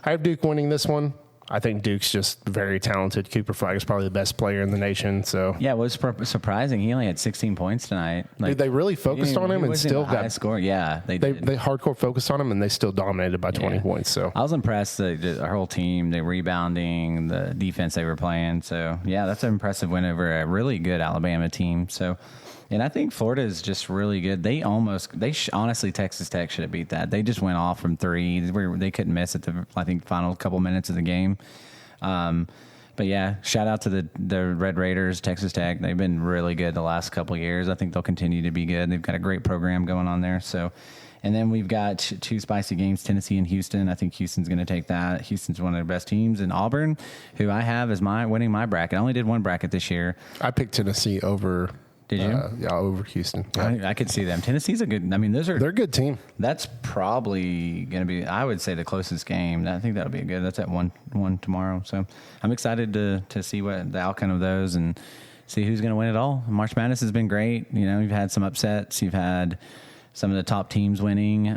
I have Duke winning this one. I think Duke's just very talented. Cooper Flag is probably the best player in the nation. So Yeah, it was surprising. He only had 16 points tonight. dude, they really focused on him and still got score. Yeah, they they did. hardcore focused on him, and they still dominated by 20 points. So I was impressed. Our whole team, the rebounding, the defense they were playing. So yeah, that's an impressive win over a really good Alabama team. So, and I think Florida is just really good. Honestly, Texas Tech should have beat that. They just went off from 3. They couldn't miss at the final couple minutes of the game. But yeah, shout out to the Red Raiders, Texas Tech. They've been really good the last couple of years. I think they'll continue to be good. They've got a great program going on there. So, And then we've got two spicy games, Tennessee and Houston. I think Houston's going to take that. Houston's one of their best teams. And Auburn, who I have as winning my bracket. I only did one bracket this year. I picked Tennessee over. Did you? Yeah, over Houston. Yeah. I could see them. Tennessee's a good. I mean, they're a good team. That's probably going to be, I would say, the closest game. I think that'll be good. That's at one tomorrow. So I'm excited to see what the outcome of those and see who's going to win it all. March Madness has been great. You know, you've had some upsets. You've had some of the top teams winning.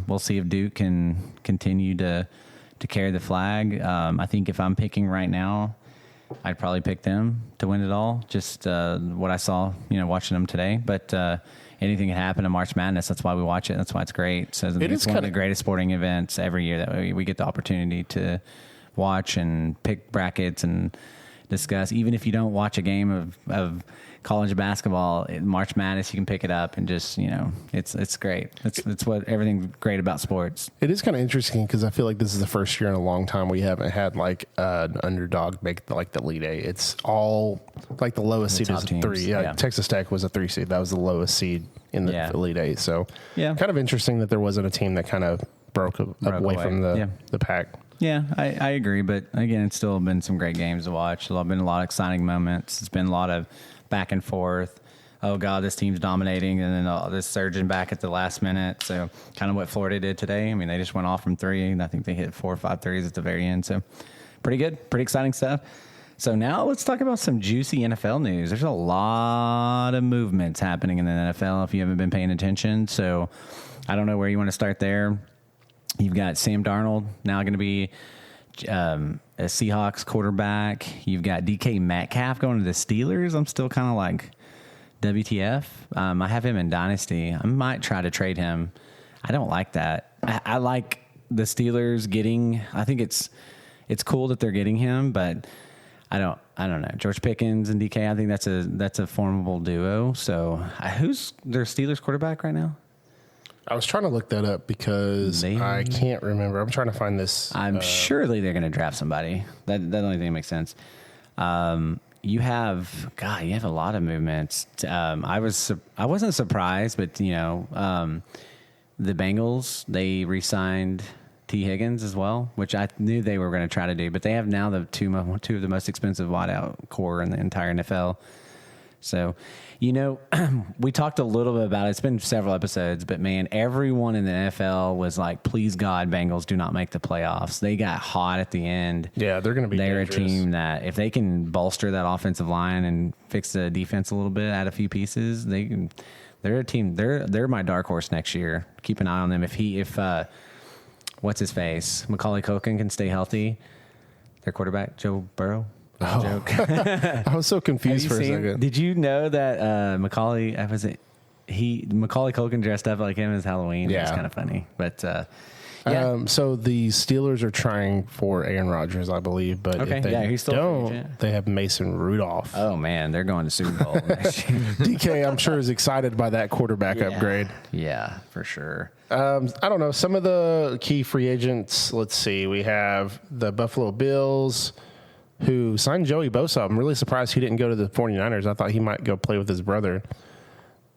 We'll see if Duke can continue to carry the flag. I think if I'm picking right now, I'd probably pick them to win it all. Just what I saw, watching them today. But anything can happen in March Madness. That's why we watch it. That's why it's great. So it's one of the greatest sporting events every year that we get the opportunity to watch and pick brackets and discuss. Even if you don't watch a game of college basketball, March Madness, you can pick it up and just, it's great. It's what everything great about sports. It is kind of interesting because I feel like this is the first year in a long time we haven't had like an underdog make like the Elite Eight. It's all like the lowest seed is teams. 3. Yeah, Texas Tech was a 3 seed. That was the lowest seed in the Elite Eight. So kind of interesting that there wasn't a team that kind of broke away from the pack. Yeah, I agree. But again, it's still been some great games to watch. There's been a lot of exciting moments. It's been a lot of back and forth. Oh, God, this team's dominating. And then this surging back at the last minute. So kind of what Florida did today. I mean, they just went off from 3, and I think they hit 4 or 5 threes at the very end. So pretty good, pretty exciting stuff. So now let's talk about some juicy NFL news. There's a lot of movements happening in the NFL if you haven't been paying attention. So I don't know where you want to start there. You've got Sam Darnold now going to be a Seahawks quarterback. You've got DK Metcalf going to the Steelers. I'm still kind of like, WTF? I have him in Dynasty. I might try to trade him. I don't like that. I like the Steelers getting. I think it's cool that they're getting him, but I don't know. George Pickens and DK. I think that's a formidable duo. So who's their Steelers quarterback right now? I was trying to look that up because I can't remember. I'm trying to find this. I'm surely they're going to draft somebody. That only thing makes sense. You have a lot of movements. I wasn't surprised, but the Bengals, they re-signed T. Higgins as well, which I knew they were going to try to do, but they have now the two of the most expensive wideout core in the entire NFL. So, we talked a little bit about it. It's been several episodes, but man, everyone in the NFL was like, please God, Bengals do not make the playoffs. They got hot at the end. Yeah, they're going to be They're dangerous. a team that if they can bolster that offensive line and fix the defense a little bit, add a few pieces, they're a team. They're my dark horse next year. Keep an eye on them. If what's his face? Macaulay Culkin can stay healthy. Their quarterback, Joe Burrow. Joke. I was so confused for a second. Did you know that Macaulay Culkin dressed up like him as Halloween? Yeah. It was kind of funny. But so the Steelers are trying for Aaron Rodgers, I believe, but if they he's still don't, they have Mason Rudolph. Oh man, they're going to Super Bowl next year. DK, I'm sure, is excited by that quarterback upgrade. Yeah, for sure. I don't know. Some of the key free agents, let's see. We have the Buffalo Bills, who signed Joey Bosa. I'm really surprised he didn't go to the 49ers. I thought he might go play with his brother.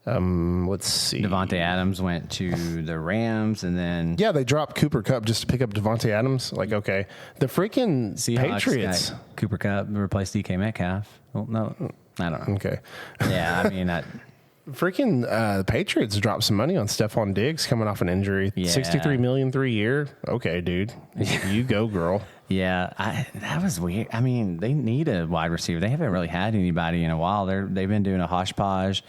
Let's see. Devontae Adams went to the Rams, and then they dropped Cooper Kupp just to pick up Devontae Adams. Like, okay, the freaking Seahawks Patriots. got Cooper Kupp replaced DK Metcalf. Well, no, I don't know. Okay, Yeah, I mean, the Patriots dropped some money on Stephon Diggs coming off an injury. Yeah. $63 million 3 year. Okay, dude, you go, girl. Yeah, that was weird. I mean, they need a wide receiver. They haven't really had anybody in a while. They've been doing a hodgepodge.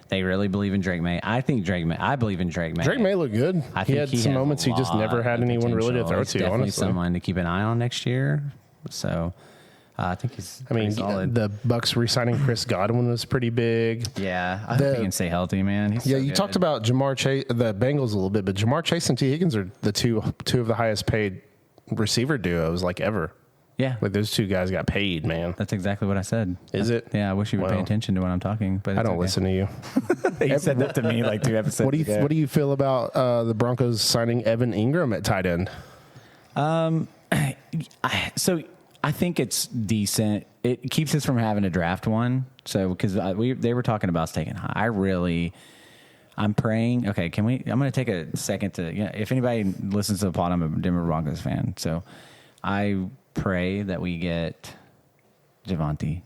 They really believe in Drake May. I believe in Drake May. Drake May looked good. He had some moments he just never had anyone really to throw He's to, definitely honestly. someone to keep an eye on next year. So I think he's pretty solid. The Bucks re-signing Chris Godwin was pretty big. Yeah, I hope he can stay healthy, man. He's You talked about Jamar Chase, the Bengals a little bit, but Jamar Chase and T. Higgins are the two of the highest paid receiver duos like ever. Yeah. Like those two guys got paid, man. That's exactly what I said. Is it? Yeah, I wish you would pay attention to when I'm talking. But I don't listen to you. You said that to me like 2 episodes ago. What do you feel about the Broncos signing Evan Ingram at tight end? So I think it's decent. It keeps us from having to draft one. So because they were talking about taking high. I really I'm praying. Okay, I'm going to take a second to, if anybody listens to the pod, I'm a Denver Broncos fan. So I pray that we get Javonte.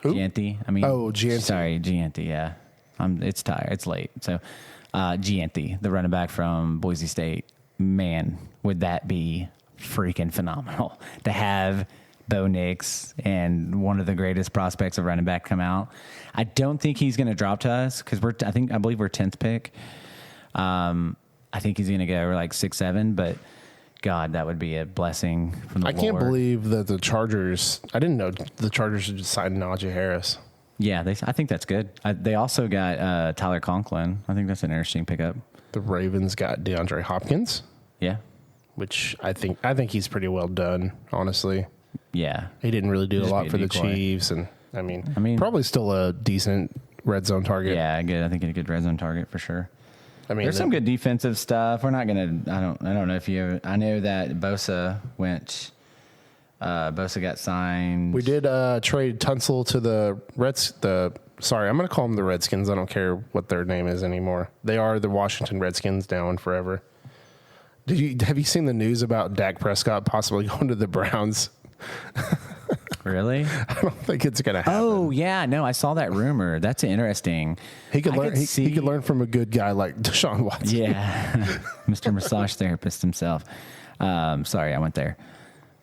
Who? Gianti. Gianti. Sorry, Gianti, yeah. It's tired. It's late. So Gianti, the running back from Boise State. Man, would that be freaking phenomenal to have Bo Nix and one of the greatest prospects of running back come out. I don't think he's going to drop to us because I believe we're 10th pick. I think he's going to go like 6-7, but God, that would be a blessing from the Lord. I can't believe that the Chargers. I didn't know the Chargers had signed Najee Harris. Yeah, I think that's good. They also got Tyler Conklin. I think that's an interesting pickup. The Ravens got DeAndre Hopkins. Yeah, which I think he's pretty well done, honestly. Yeah, he didn't really do a lot for the decoy. Chiefs, and I mean, probably still a decent red zone target. Yeah, good. I think a good red zone target for sure. I mean, there's some good defensive stuff. We're not gonna. I don't know if you. I know that Bosa went. Bosa got signed. We did trade Tunsil to the Reds. Sorry, I'm going to call them the Redskins. I don't care what their name is anymore. They are the Washington Redskins now and forever. Have you seen the news about Dak Prescott possibly going to the Browns? Really? I don't think it's going to happen. Oh yeah, no, I saw that rumor. That's interesting. He could learn. He could learn from a good guy like Deshaun Watson. Yeah, Mr. Massage Therapist himself. Sorry, I went there.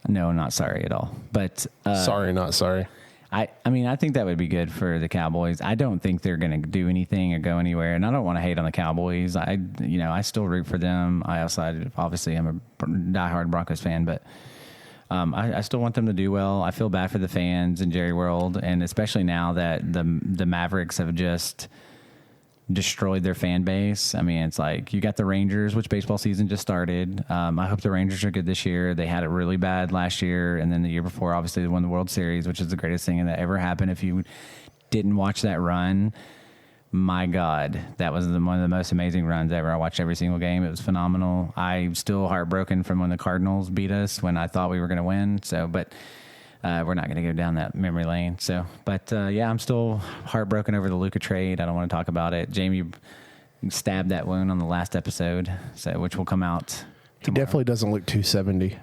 No, not sorry at all. But sorry, not sorry. I mean, I think that would be good for the Cowboys. I don't think they're going to do anything or go anywhere, and I don't want to hate on the Cowboys. I still root for them. Obviously I'm a diehard Broncos fan, but I still want them to do well. I feel bad for the fans in Jerry World, and especially now that the Mavericks have just destroyed their fan base. I mean, it's like you got the Rangers, which baseball season just started. I hope the Rangers are good this year. They had it really bad last year, and then the year before, obviously, they won the World Series, which is the greatest thing that ever happened. If you didn't watch that run, my God, that was one of the most amazing runs ever. I watched every single game. It was phenomenal. I'm still heartbroken from when the Cardinals beat us when I thought we were going to win. So, but we're not going to go down that memory lane. So, but yeah, I'm still heartbroken over the Luka trade. I don't want to talk about it. Jamie stabbed that wound on the last episode, which will come out tomorrow. He definitely doesn't look 270.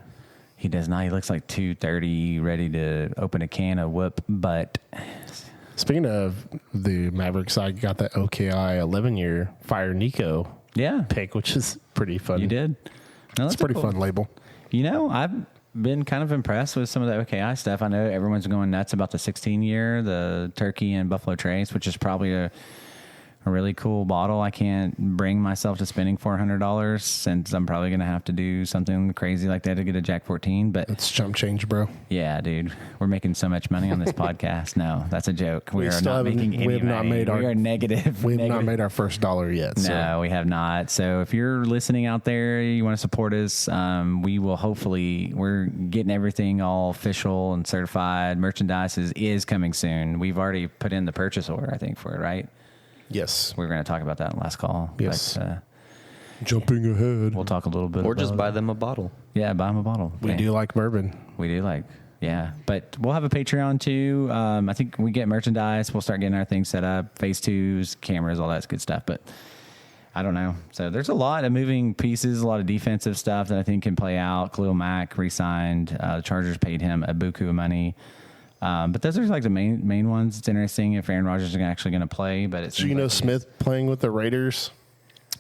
He does not. He looks like 230, ready to open a can of whoop butt. Speaking of the Mavericks, I got that OKI 11-year Fire Nico pick, which is pretty fun. You did? No, it's a pretty fun label. I've been kind of impressed with some of the OKI stuff. I know everyone's going nuts about the 16-year, the Turkey and Buffalo Trace, which is probably a really cool bottle. I can't bring myself to spending $400 since I'm probably going to have to do something crazy like that to get a Jack 14. But it's chump change, bro. Yeah, dude. We're making so much money on this podcast. No, that's a joke. We are not making any money. We are negative. We have not made our first dollar yet. No, we have not. So if you're listening out there, you want to support us, we will we're getting everything all official and certified. Merchandise is coming soon. We've already put in the purchase order, I think, for it, right? Yes. We were going to talk about that in the last call. Yes. But, jumping ahead. We'll talk a little bit or just buy them a bottle. Yeah, buy them a bottle. We do like bourbon. We do like, yeah. But we'll have a Patreon too. I think we get merchandise. We'll start getting our things set up, phase twos, cameras, all that good stuff. But I don't know. So there's a lot of moving pieces, a lot of defensive stuff that I think can play out. Khalil Mack re-signed. The Chargers paid him a buku of money. But those are like the main ones. It's interesting if Aaron Rodgers is actually going to play. But it's Smith playing with the Raiders.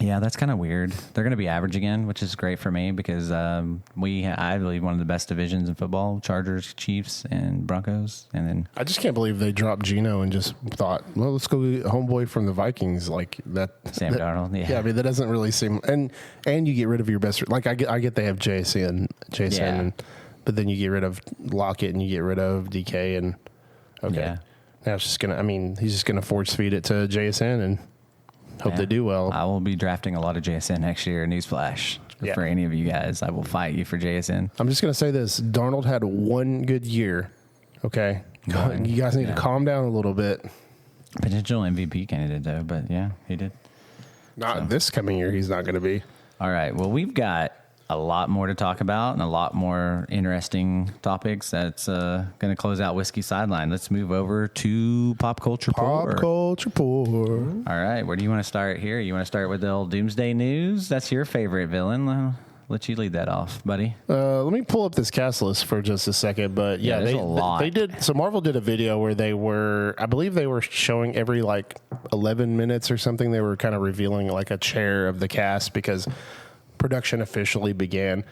Yeah, that's kind of weird. They're going to be average again, which is great for me because I believe one of the best divisions in football: Chargers, Chiefs, and Broncos. And then I just can't believe they dropped Geno and just thought, well, let's go get homeboy from the Vikings like that. Sam Darnold. Yeah, I mean that doesn't really seem and you get rid of your best. Like I get they have Jason, but then you get rid of Lockett and you get rid of DK and now it's just he's just gonna force feed it to JSN and hope they do well. I will be drafting a lot of JSN next year. Newsflash for any of you guys. I will fight you for JSN. I'm just going to say this. Darnold had one good year. Okay. You guys need to calm down a little bit. Potential MVP candidate, though. But, yeah, he did. Not this coming year. He's not going to be. All right. Well, we've got a lot more to talk about and a lot more interesting topics. That's going to close out Whiskey Sideline. Let's move over to Pop Culture Pour. Pop Culture Pour. All right, where do you want to start here? You want to start with the old Doomsday News? That's your favorite villain. I'll let you lead that off, buddy. Let me pull up this cast list for just a second. But yeah, there's a lot. They did. So Marvel did a video where I believe they were showing every like 11 minutes or something. They were kind of revealing like a chair of the cast because production officially began.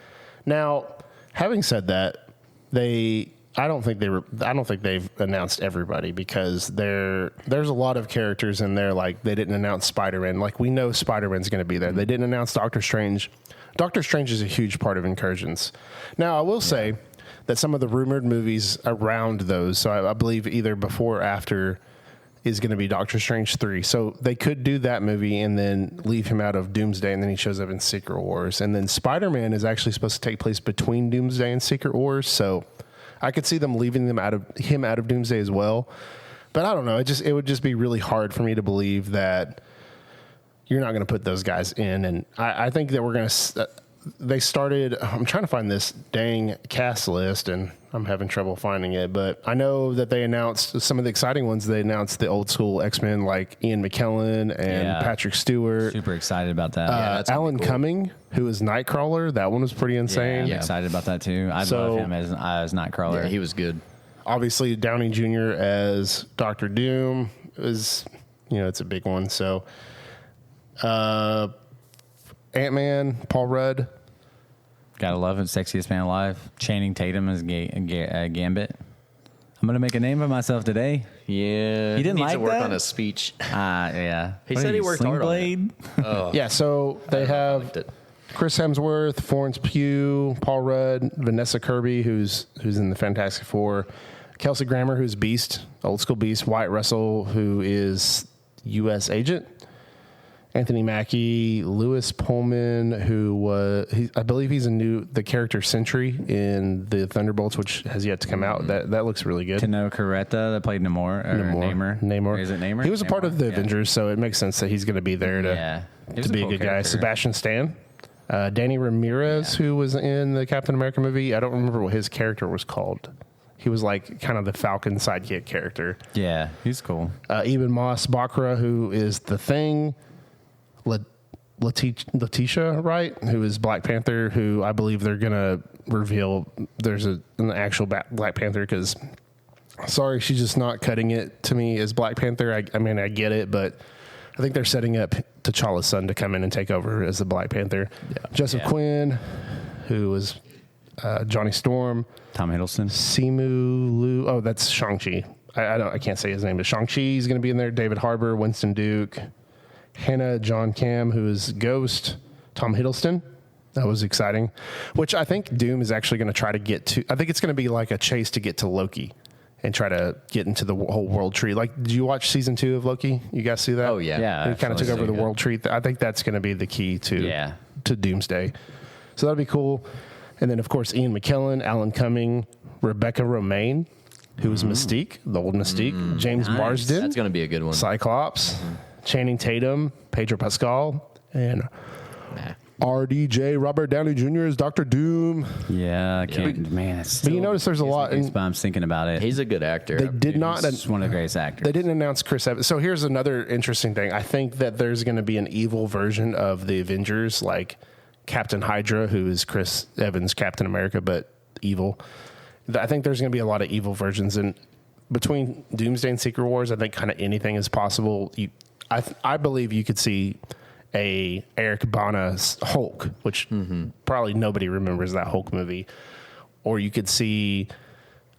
Now, having said that, I don't think they've announced everybody because there's a lot of characters in there. Like they didn't announce Spider-Man. Like we know Spider-Man's going to be there. They didn't announce Doctor Strange. Doctor Strange is a huge part of Incursions. Now, I will say that some of the rumored movies around those, so I believe either before or after, is going to be Doctor Strange 3. So they could do that movie and then leave him out of Doomsday, and then he shows up in Secret Wars. And then Spider-Man is actually supposed to take place between Doomsday and Secret Wars. So I could see them leaving him out of Doomsday as well. But I don't know. It would just be really hard for me to believe that you're not going to put those guys in. And I think that we're going to... They started... I'm trying to find this dang cast list, and I'm having trouble finding it. But I know that they announced some of the exciting ones. They announced the old school X-Men like Ian McKellen and Patrick Stewart. Super excited about that. Alan Cumming, who is Nightcrawler. That one was pretty insane. Yeah, I'm excited about that too. I love him as Nightcrawler. Yeah, he was good. Obviously, Downey Jr. as Dr. Doom is, it's a big one. So... Ant-Man, Paul Rudd. Gotta love it. Sexiest man alive. Channing Tatum as Gambit. I'm gonna make a name of myself today. Yeah, he didn't needs like to work that? on his speech. Yeah. He said he worked hard on it. Oh. Yeah, so they have Chris Hemsworth, Florence Pugh, Paul Rudd, Vanessa Kirby, who's in the Fantastic Four, Kelsey Grammer, who's Beast, old school Beast, Wyatt Russell, who is U.S. Agent, Anthony Mackie, Lewis Pullman, I believe he's the character Sentry in the Thunderbolts, which has yet to come out. That looks really good. Tano Coretta that played Namor. Namor. Is it Namor? He was a part of the Avengers, so it makes sense that he's going to be there to be a good guy. Sebastian Stan. Danny Ramirez, who was in the Captain America movie. I don't remember what his character was called. He was like kind of the Falcon sidekick character. Yeah, he's cool. Eben Moss Baccarat, who is the Thing. Letitia Wright, who is Black Panther, who I believe they're going to reveal there's an actual Black Panther because, sorry, she's just not cutting it to me as Black Panther. I mean, I get it, but I think they're setting up T'Challa's son to come in and take over as the Black Panther. Yeah. Joseph Quinn, who was Johnny Storm. Tom Hiddleston. Simu Liu. Oh, that's Shang-Chi. I can't say his name, but Shang-Chi is going to be in there. David Harbour, Winston Duke. Hannah John Cam, who is Ghost, Tom Hiddleston. That was exciting. Which I think Doom is actually going to try to get to. I think it's going to be like a chase to get to Loki and try to get into the whole world tree. Like, did you watch season 2 of Loki? You guys see that? Oh, yeah. He kind of took over the world tree. I think that's going to be the key to Doomsday. So that'd be cool. And then, of course, Ian McKellen, Alan Cumming, Rebecca Romaine, who was Mystique, the old Mystique, James Marsden. That's going to be a good one. Cyclops. Channing Tatum, Pedro Pascal, and RDJ, Robert Downey Jr. as Dr. Doom. Yeah, I can't. Man, it's but you notice there's a lot. I'm thinking about it. He's a good actor. They did not. He's one of the greatest actors. They didn't announce Chris Evans. So here's another interesting thing. I think that there's going to be an evil version of the Avengers, like Captain Hydra, who is Chris Evans' Captain America, but evil. I think there's going to be a lot of evil versions. And between Doomsday and Secret Wars, I think kind of anything is possible. I believe you could see a Eric Bana's Hulk, which probably nobody remembers that Hulk movie. Or you could see,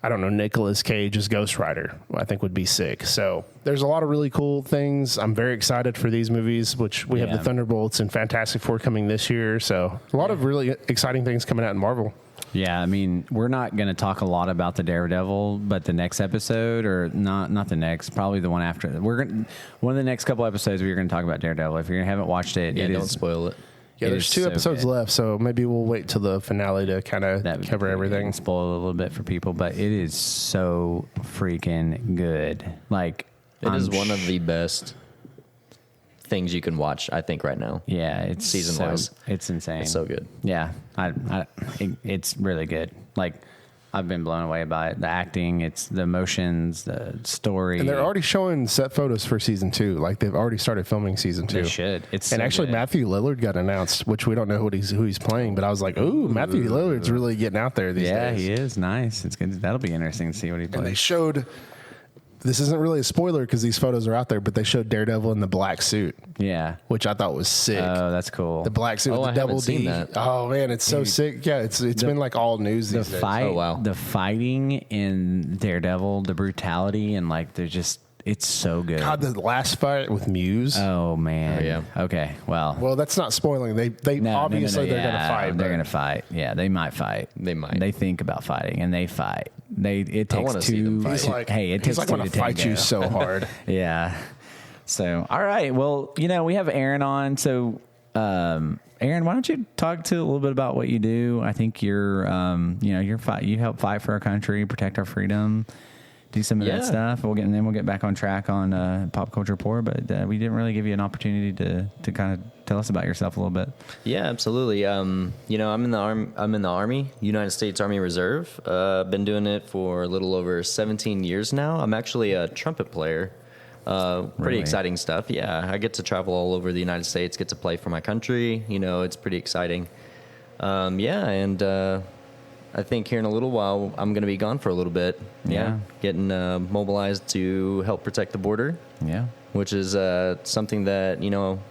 I don't know, Nicolas Cage as Ghost Rider, I think would be sick. So there's a lot of really cool things. I'm very excited for these movies, which we have the Thunderbolts and Fantastic Four coming this year. So a lot of really exciting things coming out in Marvel. Yeah, I mean, we're not going to talk a lot about the Daredevil, but the next episode, or not the next, probably the one after. One of the next couple episodes, we're going to talk about Daredevil. If you haven't watched it, don't spoil it. Yeah, there's 2 episodes left, so maybe we'll wait till the finale to kind of cover everything. Spoil a little bit for people, but it is so freaking good. Like, it is one of the best things you can watch, I think, right now. Yeah, it's season-wise. it's insane. It's so good. Yeah, it's really good. Like, I've been blown away by it. The acting, it's the emotions, the story. And they're already showing set photos for season 2. Like, they've already started filming season 2. They should. It's and so actually, good. Matthew Lillard got announced, which we don't know who he's playing. But I was like, ooh, Matthew Lillard's really getting out there these days. Yeah, he is nice. It's good. That'll be interesting to see what he And they plays. showed. This isn't really a spoiler because these photos are out there, but they showed Daredevil in the black suit, Yeah. which I thought was sick. Oh, that's cool. The black suit Oh, with I the double haven't seen D. that. Oh man, it's so sick. Yeah, it's been like all news The these days. fight, Oh, wow. the fighting in Daredevil, the brutality, and like they're just, it's so good. God, the last fight with Muse. Oh man. Oh, yeah. Okay. Well. Well, that's not spoiling. They No, obviously no, they're gonna yeah, fight. They're but- gonna fight. Yeah, they might fight. They might. They think about fighting and they fight. It takes wanna see them two. fight. He's like, hey, it he's takes like two gonna to fight tango. you so hard. Yeah. So, all right. Well, we have Aaron on. So, Aaron, why don't you talk to a little bit about what you do? I think you're you help fight for our country, protect our freedom, do some of that Yeah. stuff. We'll get back on track on Pop Culture Report, but we didn't really give you an opportunity to kind of tell us about yourself a little bit. Yeah, absolutely. I'm in the Army, United States Army Reserve. Been doing it for a little over 17 years now. I'm actually a trumpet player. Pretty Really? exciting stuff. Yeah, I get to travel all over the United States, get to play for my country. It's pretty exciting. I think here in a little while I'm going to be gone for a little bit. Yeah. Getting mobilized to help protect the border. Yeah. Which is something that,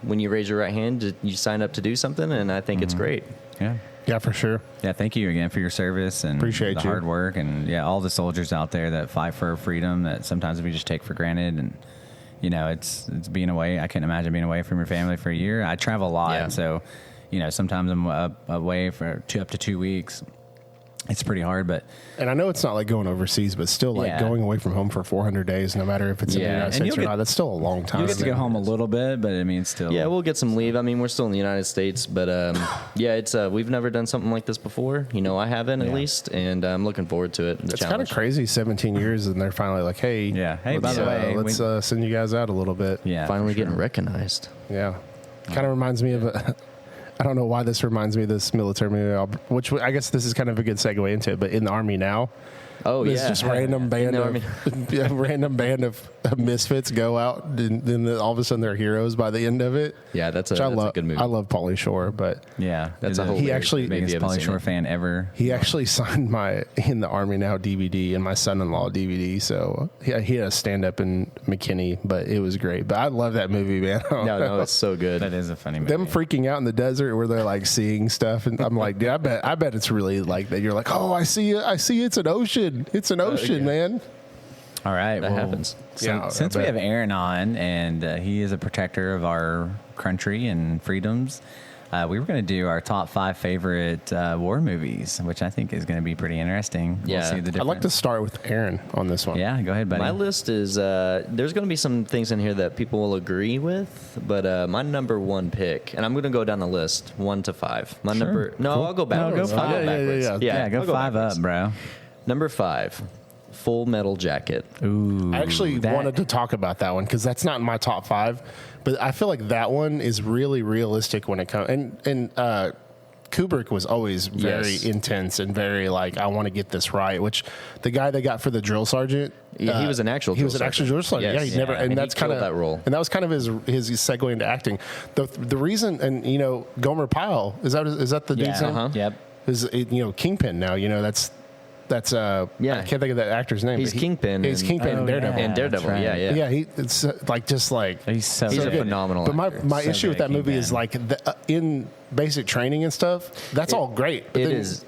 when you raise your right hand, you sign up to do something, and I think it's great. Yeah. Yeah, for sure. Yeah, thank you again for your service and Appreciate the you. hard work, and all the soldiers out there that fight for freedom that sometimes we just take for granted. And it's being away. I can't imagine being away from your family for a year. I travel a lot, Yeah. so sometimes I'm away for up to 2 weeks. It's pretty hard, but And I know it's not like going overseas, but still, like Yeah. going away from home for 400 days, no matter if it's in the Yeah, United and States you'll or get- not, that's still a long time. you get to go home a little bit. But I mean, still, Yeah, we'll get some leave. I mean, we're still in the United States, but it's we've never done something like this before. I haven't at Yeah. least, and I'm looking forward to it. The It's kind of challenge. crazy, 17 years, and they're finally like, hey, Yeah. Hey, by let's, the way, let's send you guys out a little bit. yeah, Finally for sure. getting recognized. Yeah. Kind of reminds me of I don't know why this reminds me of this military movie, which I guess this is kind of a good segue into it, but in the Army now, Oh, there's yeah. just random band the of Army. random band of misfits go out, and then all of a sudden they're heroes by the end of it. Yeah, that's Which I love. a good movie. I love Pauly Shore, but Yeah, That's a You're whole He actually- maybe you biggest haven't Pauly seen Shore it. fan ever. he actually signed my In the Army Now DVD and my son-in-law DVD. So he had a stand-up in McKinney, but it was great. But I love that movie, man. No, it's so good. That is a funny movie. Them freaking out in the desert where they're like seeing stuff, and I'm like, dude, I bet it's really like that. You're like, oh, I see it. I see it's an ocean. It's an ocean, man. All right, That happens. So, Yeah, I since we bet. have Aaron on, and he is a protector of our country and freedoms, we were going to do our top 5 favorite war movies, which I think is going to be pretty interesting. Yeah. We'll see the difference. I'd like to start with Aaron on this one. Yeah, go ahead, buddy. My list is there's going to be some things in here that people will agree with, but my number 1 pick, and I'm going to go down the list 1 to 5. My number I'll go backwards. go I'll five. backwards. yeah, go I'll 5 backwards. up, bro. Number 5, Full Metal Jacket. Ooh, I actually wanted to talk about that one because that's not in my top 5, but I feel like that one is really realistic when it comes. And Kubrick was always very Yes. intense and very like, I want to get this right. Which the guy they got for the drill sergeant, He was an actual He was an drill actual sergeant. drill sergeant. Yes. Yeah, he never, Yeah, and, and he that's kind of killed that role. And that was kind of his segue into acting. The reason, and Gomer Pyle is that the dude's name? Uh-huh. Yep. Is Kingpin now? That's Yeah. I can't think of that actor's name. He's but Kingpin He's and- Kingpin Oh, in Daredevil. yeah. And Daredevil, that's right. yeah. Yeah, it's like He's so He's good. a phenomenal But actor. my So issue with good, that movie Kingpin. is like in basic training and stuff. That's all great. But It then- is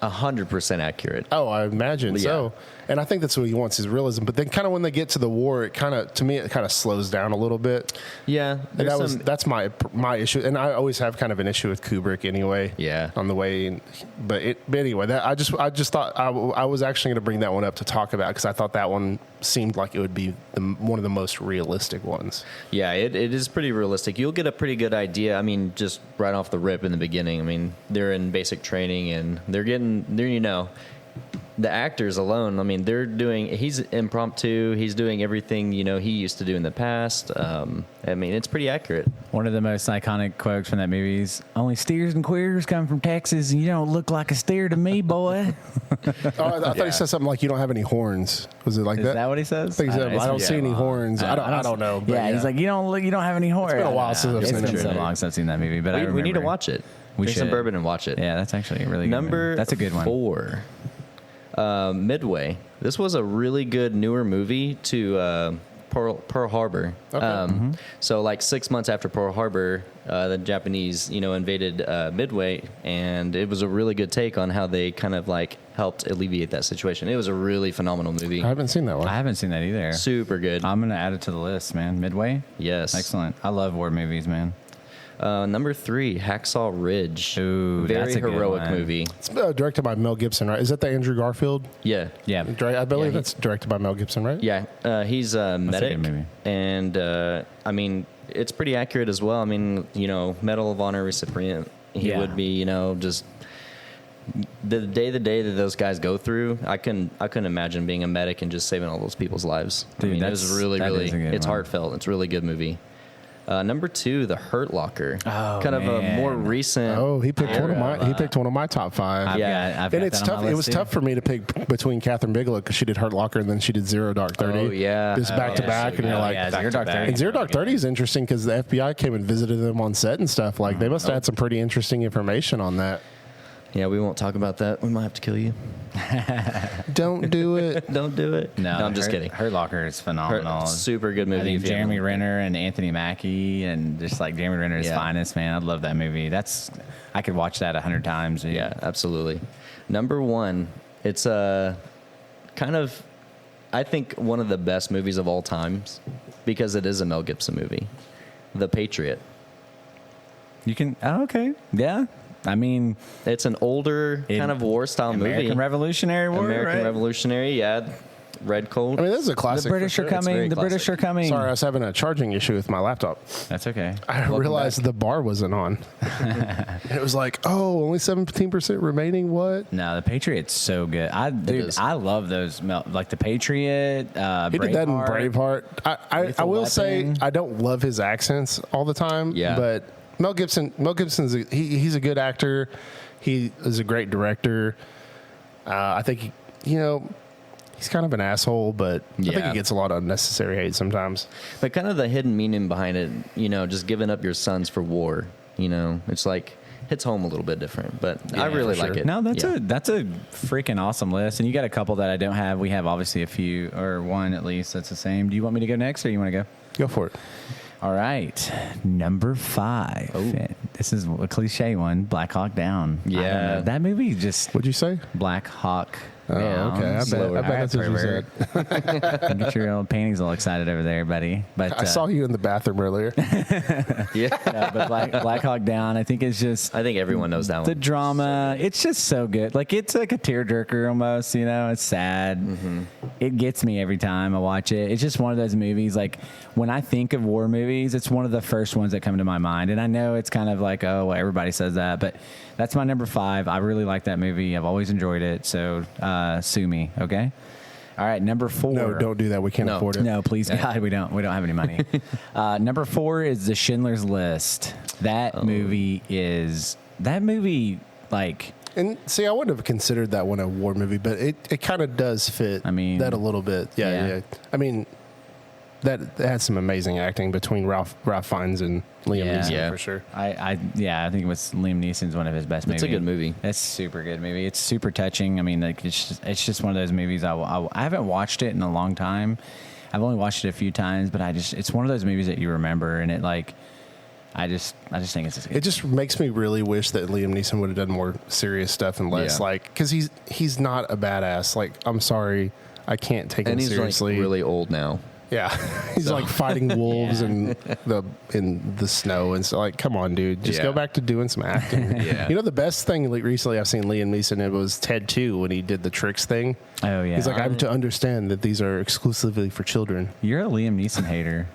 100% accurate. Oh, I imagine Yeah. so. And I think that's what he wants is realism. But then kind of when they get to the war, it kind of slows down a little bit. Yeah, And there's that's my issue. And I always have kind of an issue with Kubrick anyway. Yeah. On the way, but anyway, that I just thought I was actually going to bring that one up to talk about because I thought that one seemed like it would be one of the most realistic ones. Yeah, it is pretty realistic. You'll get a pretty good idea. I mean, just right off the rip in the beginning. I mean, they're in basic training and they're the actors alone, I mean, he's impromptu. He's doing everything, he used to do in the past. I mean, it's pretty accurate. One of the most iconic quotes from that movie is, "Only steers and queers come from Texas, and you don't look like a steer to me, boy." I thought he said something like, "You don't have any horns." Was it like Is that? that what he says? I think he said, "I don't see any horns." I don't know. But Yeah, he's like, you don't have any horns. It's been a while since I've seen It's been it. so long since I've seen that movie, but We need to watch it. We Drink some should. bourbon and watch it. Yeah, that's actually a really good movie. That's a good one. 4. Midway. This was a really good newer movie to Pearl Harbor. Okay. So like 6 months after Pearl Harbor, the Japanese, invaded Midway, and it was a really good take on how they kind of like helped alleviate that situation. It was a really phenomenal movie. I haven't seen that one. I haven't seen that either. Super good. I'm gonna add it to the list, man. Midway. Yes. Excellent. I love war movies, man. Number 3, Hacksaw Ridge. Ooh, Very that's a good heroic one. movie. It's directed by Mel Gibson, right? Is that the Andrew Garfield? Yeah. Yeah. I believe Yeah, that's directed by Mel Gibson, right? Yeah, he's a medic, good movie. and I mean, it's pretty accurate as well. I mean, Medal of Honor recipient. He Yeah. would be, just the day that those guys go through. I couldn't imagine being a medic and just saving all those people's lives. Dude, I mean, it was really, that really. is a good It's one. heartfelt. It's a really good movie. Number 2, The Hurt Locker. Oh, kind of a more man. recent. Oh, he picked one of my top 5. I've Yeah. got And that it's on my tough. It list was too. tough for me to pick between Catherine Bigelow because she did Hurt Locker and then she did Zero Dark 30. Oh, yeah. just back to yeah, back, and you're Oh, like, yeah, back Zero to Dark back. 30. And Zero Dark 30 is interesting because the FBI came and visited them on set and stuff. Like they must have had some pretty interesting information on that. Yeah, we won't talk about that. We might have to kill you. Don't do it. Don't do it. No, I'm just kidding. Hurt Locker is phenomenal. Super good I movie. think if you haven't- Jeremy Renner and Anthony Mackie and just like Jeremy Renner is Yeah. finest, man. I love that movie. I could watch that 100 times. Dude. Yeah, absolutely. Number 1, it's a kind of, I think, one of the best movies of all times because it is a Mel Gibson movie, The Patriot. You can. Oh, okay. Yeah. I mean, It's an older kind of war-style American movie. Revolutionary War. American right? Revolutionary, yeah. Red coat. I mean, this is a The classic. British for are sure. It's very coming. The British are classic. coming. Sorry, I was having a charging issue with my laptop. That's okay. I realized the bar wasn't on. And it was like, oh, only 17% remaining. What? No, The Patriot's so good. is. I love those. Like The Patriot. He did that in Braveheart. I Lethal will say Weapon. I don't love his accents all the time. Yeah. But Mel Gibson's he's a good actor. He is a great director. I think he's kind of an asshole, but I think Yeah. he gets a lot of unnecessary hate sometimes. But kind of the hidden meaning behind it, just giving up your sons for war. It's like hits home a little bit different. But I really for like sure. it. No, that's Yeah. a freaking awesome list. And you got a couple that I don't have. We have obviously a few, or one at least that's the same. Do you want me to go next, or you want to go? Go for it. All right, number 5. This is a cliche one. Black Hawk Down. I don't Yeah. know. That movie just What'd you say? Black Hawk. Oh, Down. okay. I bet that's what you said. Get your old panties all excited over there, buddy. But I saw you in the bathroom earlier. Yeah. but Black Hawk Down, I think is just I think everyone knows that the one. drama. It's just so good. Like it's like a tearjerker almost. It's sad. It gets me every time I watch it. It's just one of those movies. Like when I think of war movies, it's one of the first ones that come to my mind. And I know it's kind of like, oh, well, everybody says that, but that's my number 5. I really like that movie. I've always enjoyed it. So sue me, okay? All right, number 4. No, don't do that. We can't No. afford it. No, please, God, we don't have any money. Number 4 is The Schindler's List. That movie like. And see, I wouldn't have considered that one a war movie, but it kind of does fit. I mean, that a little bit. Yeah. I mean, that had some amazing acting between Ralph Fiennes and Liam Neeson Yeah. for sure. I think it was Liam Neeson's one of his best movies. It's a good movie. It's a super good movie. It's super touching. I mean, like it's just one of those movies. I haven't watched it in a long time. I've only watched it a few times, but it's one of those movies that you remember, and it like. I just think it's. It just makes me really wish that Liam Neeson would have done more serious stuff and less because he's not a badass. Like, I'm sorry, I can't take him And he's seriously. like really old now. Yeah, he's like fighting wolves in the snow and so like, come on, dude, just go back to doing some acting. The best thing recently I've seen Liam Neeson, it was Ted 2 when he did the tricks thing. Oh yeah. He's like, I have to understand that these are exclusively for children. You're a Liam Neeson hater.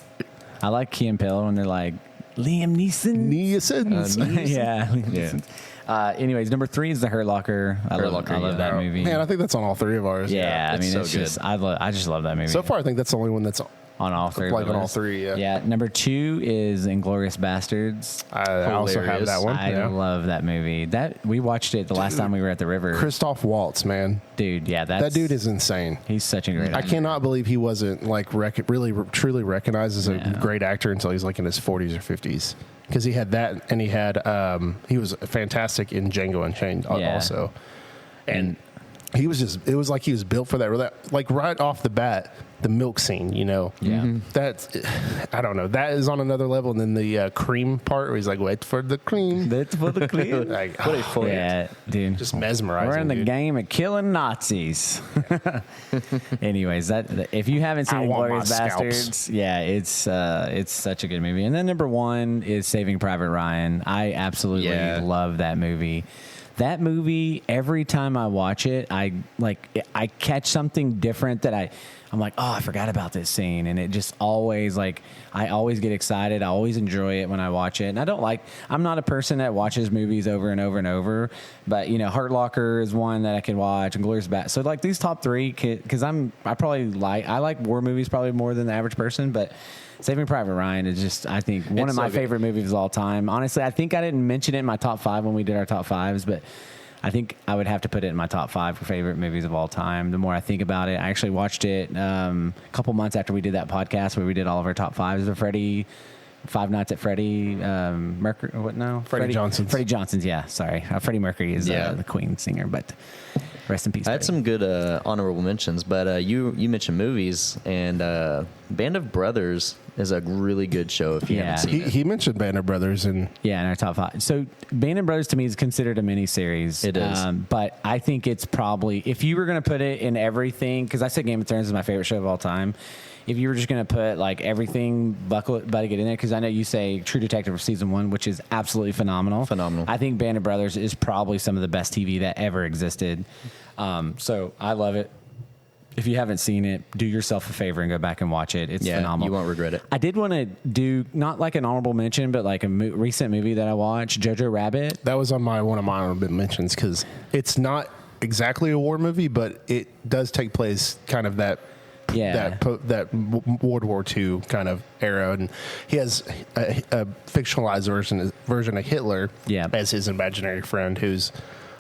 I like Key and Peele when they're like Liam Neeson. Neesons. Yeah. Liam Neeson. Anyways, number 3 is The Hurt Locker. I love that movie. Man, I think that's on all 3 of ours. Yeah, I mean, so it's good. just I just love that movie. So far, I think that's the only one that's on all 3. like on all 3. Yeah. Yeah. Number 2 is Inglourious Bastards. I also have that one. I love that movie. That we watched it the last time we were at the river. Christoph Waltz, man. Dude, yeah, That dude is insane. He's such a great actor. I cannot believe he wasn't like really truly recognized as a great actor until he's like in his 40s or 50s. Because he had that, and he was fantastic in Django Unchained also. And he was it was like he was built for that. Like right off the bat, the milk scene, you know. Yeah. That's, I don't know. That is on another level. And then the cream part where he's like, wait for the cream. That's for the cream. Like, What a foil. Yeah, dude. just mesmerizing. We're in the dude. game of killing Nazis. Anyways, if you haven't seen I want my Inglourious Bastards, scalps. yeah, it's such a good movie. And then number 1 is Saving Private Ryan. I absolutely love that movie. That movie, every time I watch it, I catch something different that I'm like, oh, I forgot about this scene. And it just always, I always get excited. I always enjoy it when I watch it. And I'm not a person that watches movies over and over and over. But, Hurt Locker is one that I can watch. And Glorious Bastards. So, these top 3, because I like war movies probably more than the average person. But Saving Private Ryan is just, I think, one of my favorite movies of all time. Honestly, I think I didn't mention it in my top 5 when we did our top 5s, but I think I would have to put it in my top 5 for favorite movies of all time. The more I think about it, I actually watched it a couple months after we did that podcast where we did all of our top 5s of Five Nights at Freddie Mercury. What now? Freddie Johnson's. Freddie Johnson's. Yeah, sorry. Freddie Mercury is the Queen singer, but rest in peace. I had some good honorable mentions, but you mentioned movies, and Band of Brothers is a really good show if you haven't seen it. He mentioned Band of Brothers in our top 5. So Band of Brothers to me is considered a mini-series. It is. But I think it's probably, if you were going to put it in everything, because I said Game of Thrones is my favorite show of all time, if you were just going to put everything, buckle it, buddy, get in there, because I know you say True Detective season 1, which is absolutely phenomenal. I think Band of Brothers is probably some of the best TV that ever existed. So I love it. If you haven't seen it, do yourself a favor and go back and watch it. It's phenomenal. You won't regret it. I did want to do, not like an honorable mention, but like a recent movie that I watched, Jojo Rabbit. That was on one of my honorable mentions because it's not exactly a war movie, but it does take place kind of that World War II kind of era, and he has a fictionalized version of Hitler as his imaginary friend, who's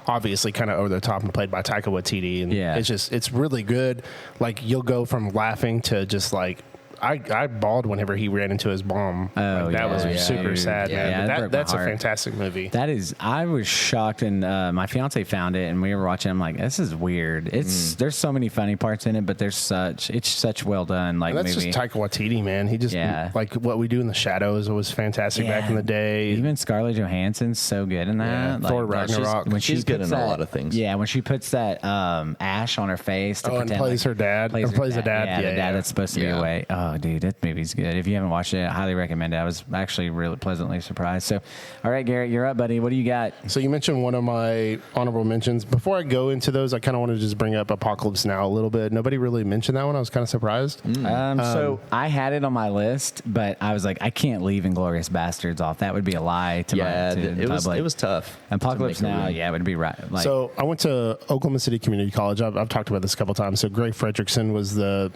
obviously kind of over the top and played by Taika Waititi, and it's really good. Like, you'll go from laughing to just like, I bawled whenever he ran into his bomb. That was super sad, man. But that's a fantastic movie. That is, I was shocked, and my fiance found it, and we were watching. I'm like, this is weird. There's so many funny parts in it, but it's such well done. Like, and that's movie. just Taika Waititi, man. He just like What We Do in the Shadows was fantastic back in the day. Even Scarlett Johansson's so good in that. Like, Thor Ragnarok. She's good in a lot of things. Yeah, when she puts that ash on her face to pretend and plays her dad. Plays the dad. Yeah, the dad that's supposed to be away. Oh, dude, that movie's good. If you haven't watched it, I highly recommend it. I was actually really pleasantly surprised. So, all right, Garrett, you're up, buddy. What do you got? So you mentioned one of my honorable mentions. Before I go into those, I kind of want to just bring up Apocalypse Now a little bit. Nobody really mentioned that one. I was kind of surprised. So I had it on my list, but I was like, I can't leave Inglourious Bastards off. That would be a lie to the public. It was tough. Apocalypse Now, it would be right. Like, so I went to Oklahoma City Community College. I've talked about this a couple times. So Gray Fredrickson was the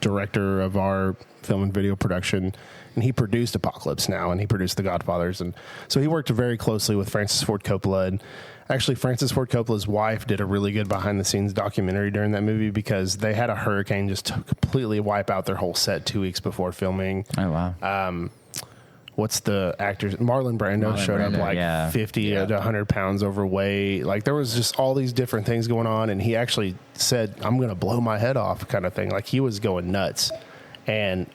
director of our film and video production, and he produced Apocalypse Now, and he produced The Godfathers, and so he worked very closely with Francis Ford Coppola. And actually, Francis Ford Coppola's wife did a really good behind-the-scenes documentary during that movie because they had a hurricane just completely wipe out their whole set 2 weeks before filming. Oh wow! What's the actors? Marlon Brando showed up like 50 to 100 pounds overweight. Like, there was just all these different things going on, and he actually said, "I'm going to blow my head off," kind of thing. Like, he was going nuts. And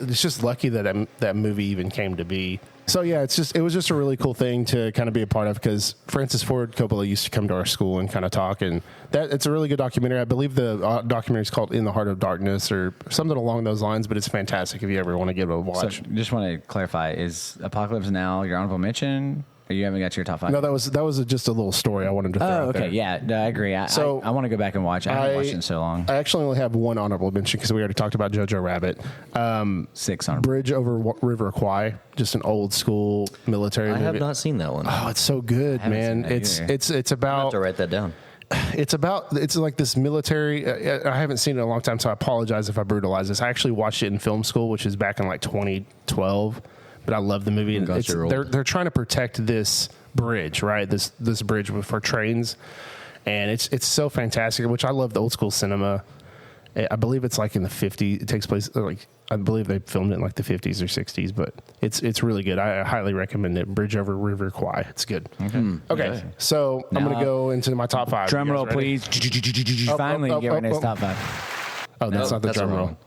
it's just lucky that that movie even came to be. So yeah, it was just a really cool thing to kind of be a part of, because Francis Ford Coppola used to come to our school and kind of talk, and it's a really good documentary. I believe the documentary is called In the Heart of Darkness or something along those lines, but it's fantastic if you ever want to give it a watch. So just want to clarify, is Apocalypse Now your honorable mention? Or you haven't got your top 5? No, that was just a little story I wanted to throw out okay. there. Yeah, no, I agree. I want to go back and watch. I haven't watched it in so long. I actually only have one honorable mention because we already talked about Jojo Rabbit. 6 honorable. Bridge over River Kwai, just an old school military movie. I have not seen that one. Oh, it's so good, man. It's I have about to write that down. it's like this military. I haven't seen it in a long time, so I apologize if I brutalize this. I actually watched it in film school, which is back in like 2012. But I love the movie. And they're trying to protect this bridge, right? This bridge for trains, and it's so fantastic. Which I love the old school cinema. I believe it's like in the 50s. It takes place like I believe they filmed it in like the 50s or 60s. But it's really good. I highly recommend it. Bridge over River Kwai. It's good. Okay, so I'm gonna go into my top 5. Drum roll, please. Finally, get right into top 5. Oh, that's not the drum roll.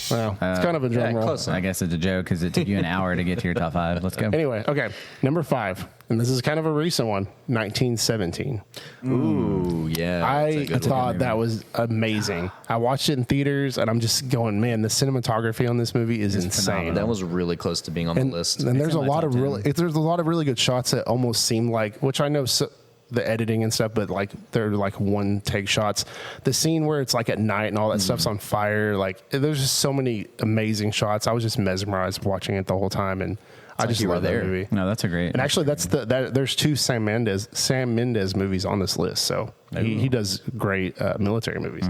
Well, it's kind of a drum roll. Close. I guess it's a joke because it took you an hour to get to your top 5. Let's go. Anyway, okay. Number 5, and this is kind of a recent one, 1917. Ooh, yeah. I thought that was amazing. I watched it in theaters, and I'm just going, man, the cinematography on this movie is insane. Phenomenal. That was really close to being on the list. And there's a lot of really good shots that almost seem like, which I know the editing and stuff, but like they're like one take shots. The scene where it's like at night and all that stuff's on fire, like there's just so many amazing shots. I was just mesmerized watching it the whole time, and I just love that movie. No, that's a great. And actually, there's 2 Sam Mendes movies on this list, so he does great military movies.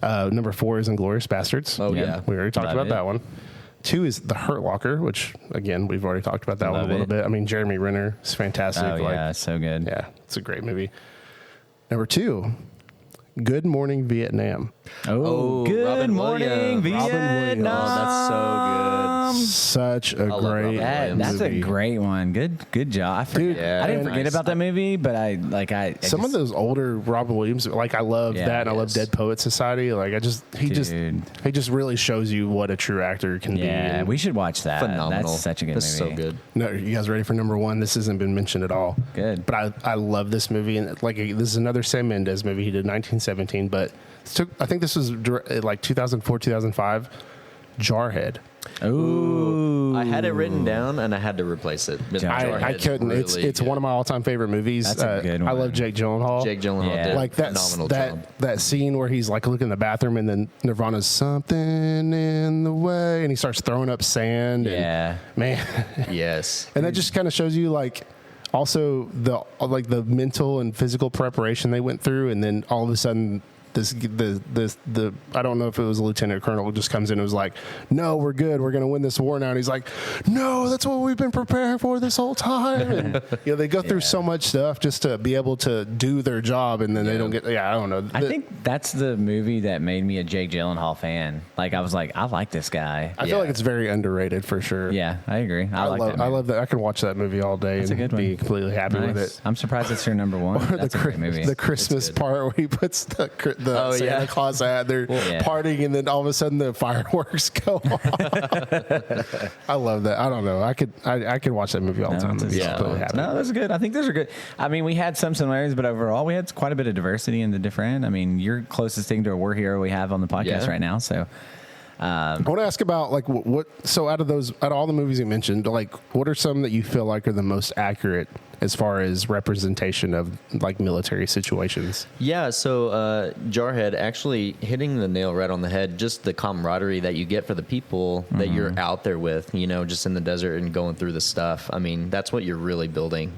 Number 4 is Inglourious Bastards. Oh yeah, we already talked about that one. 2 is The Hurt Locker, which again we've already talked about that one a little bit. I mean, Jeremy Renner is fantastic. Oh yeah, so good. Yeah, it's a great movie. Number 2, Good Morning Vietnam. Oh, Good Robin Morning Williams. Vietnam. Oh, that's so Such a great That's a movie. great one. Good job. I didn't forget about that movie, but some of those older Robin Williams, like I love that, and I love Dead Poet Society. Like he just really shows you what a true actor can be. Yeah, we should watch that. Phenomenal. That's such a good movie. So good. No, you guys ready for number 1? This hasn't been mentioned at all. Good. But I love this movie, and like this is another Sam Mendes movie. He did 1917, but I think this was like 2004, 2005. Jarhead. Ooh, I had it written down and I had to replace it. I couldn't. Really it's one of my all-time favorite movies. That's a good one. I love Jake Gyllenhaal. Jake Gyllenhaal did like a phenomenal job. That scene where he's like looking in the bathroom and then Nirvana's something in the way and he starts throwing up sand. Yeah, and, man. Yes, And that just kind of shows you like also the mental and physical preparation they went through, and then all of a sudden. The I don't know if it was a lieutenant colonel who just comes in and was like, no, we're good. We're going to win this war now. And he's like, no, that's what we've been preparing for this whole time. And, they go through so much stuff just to be able to do their job. And then they don't get, I don't know. I think that's the movie that made me a Jake Gyllenhaal fan. Like, I was like, I like this guy. I feel like it's very underrated for sure. Yeah, I agree. I love that. I can watch that movie all day and be completely happy with it. I'm surprised it's your number 1. That's a great movie. The Christmas part where he puts the Santa Claus hat. They're partying, and then all of a sudden the fireworks go off. I love that. I don't know. I could watch that movie all the time. No, that's good. I think those are good. I mean, we had some similarities, but overall, we had quite a bit of diversity in the different. I mean, you're closest thing to a war hero we have on the podcast right now. So, I want to ask about like what. So, out of all the movies you mentioned, like what are some that you feel like are the most accurate as far as representation of like military situations? Yeah, so Jarhead actually hitting the nail right on the head. Just the camaraderie that you get for the people that you're out there with, just in the desert and going through the stuff. I mean, that's what you're really building.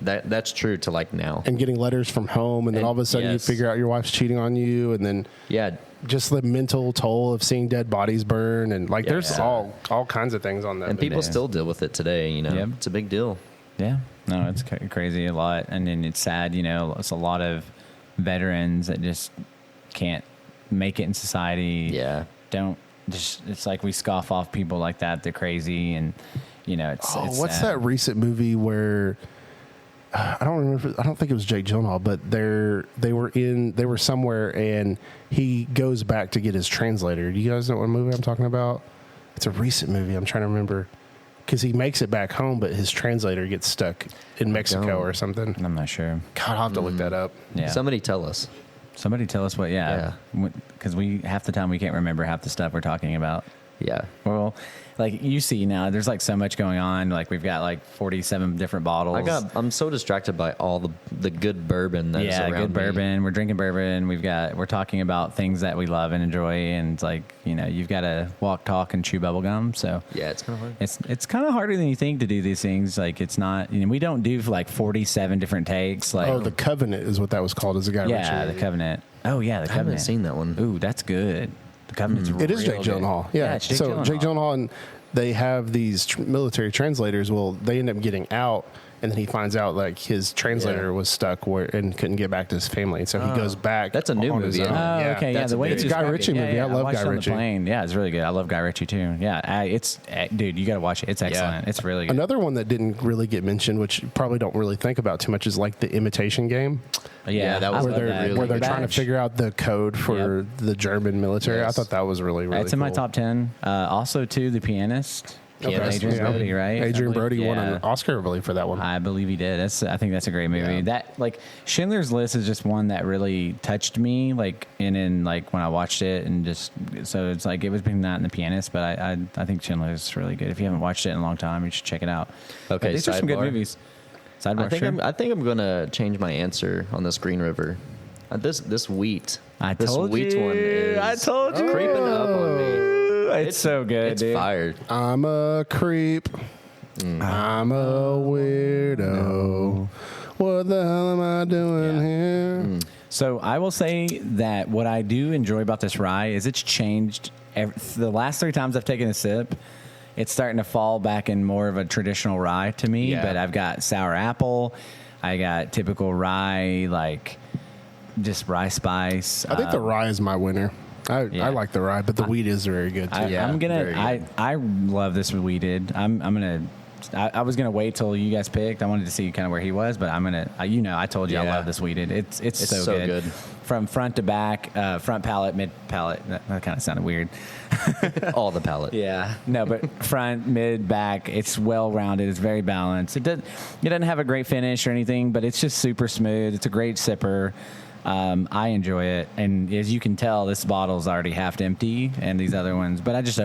That's true to like now. And getting letters from home, and then all of a sudden you figure out your wife's cheating on you, and then just the mental toll of seeing dead bodies burn, and like there's all kinds of things on that. And people still deal with it today. It's a big deal. Yeah. No, it's crazy a lot. And then it's sad, it's a lot of veterans that just can't make it in society. Yeah. It's like we scoff off people like that. They're crazy. And, it's what's sad. that recent movie where I don't remember. I don't think it was Jake Gyllenhaal, but they were somewhere and he goes back to get his translator. Do you guys know what movie I'm talking about? It's a recent movie. I'm trying to remember. Because he makes it back home, but his translator gets stuck in Mexico or something. I'm not sure. God, I'll have to look that up. Yeah. Somebody tell us what. Because we half the time we can't remember half the stuff we're talking about. Yeah. Well, like you see now, there's like so much going on. Like we've got like 47 different bottles. I'm so distracted by all the good bourbon that is around good me. bourbon. We're drinking bourbon. We're talking about things that we love and enjoy, and it's like, you know, you've got to walk, talk, and chew bubble gum. So Yeah, it's kind of hard. it's kind of harder than you think to do these things. Like it's not, you know, we don't do like 47 different takes. Like The Covenant is what that was called as a guy. yeah, Ritchie. the Covenant. Oh yeah, the I haven't Covenant. seen that one. Ooh, that's good. The Covenant's It is Jake real good. Gyllenhaal. Yeah. it's Jake So Gyllenhaal. Jake Gyllenhaal, and they have these military translators. Well, they end up getting out, and then he finds out like his translator was stuck and couldn't get back to his family, and so he goes back. That's a new on his movie, own. isn't it? Oh, Yeah. okay, yeah. That's The a way good you Guy described Ritchie it. movie. I love watched Guy it on the Ritchie. plane. Yeah, it's really good. I love Guy Ritchie too. Yeah, it's dude, you got to watch it. It's excellent. It's really good. Another one that didn't really get mentioned, which you probably don't really think about too much, is like the Imitation Game, Yeah, that was I where love they're that. where they're trying to Badge. figure out the code for the German military. Yes. I thought that was really It's in my cool. top 10. Also, too, The Pianist. Pianist Adrian was good. Brody, right? Adrian I believe- Brody won yeah. an Oscar, I believe, for that one. I believe he did. I think that's a great movie. Yeah. That like Schindler's List is just one that really touched me. Like in like when I watched it, and just so it's like it was between that and The Pianist. But I think Schindler's is really good. If you haven't watched it in a long time, you should check it out. Okay, But these are some good sidebar. movies. Sidebar, sure. I think I'm gonna change my answer on this Green River. This wheat. I this told wheat you. one is I told you. creeping up on me. It's so good, It's dude. fired. I'm a creep. I'm a weirdo. What the hell am I doing here? So I will say that what I do enjoy about this rye is it's changed. The last 3 times I've taken a sip, it's starting to fall back in more of a traditional rye to me. Yeah. But I've got sour apple, I got typical rye, like just rye spice. I think the rye is my winner. I like the rye, but the wheat is very good too. I'm very gonna. good. I love this weeded. I'm gonna. I was gonna wait till you guys picked. I wanted to see kind of where he was, but I'm gonna. I told you I Yeah. love this weeded. It's so, so good. good. From front to back, front palate, mid palate. That kind of sounded weird. All the palate. Yeah, no, but front, mid, back. It's well rounded. It's very balanced. It doesn't have a great finish or anything, but it's just super smooth. It's a great sipper. I enjoy it, and as you can tell, this bottle's already half empty, and these other ones. But I just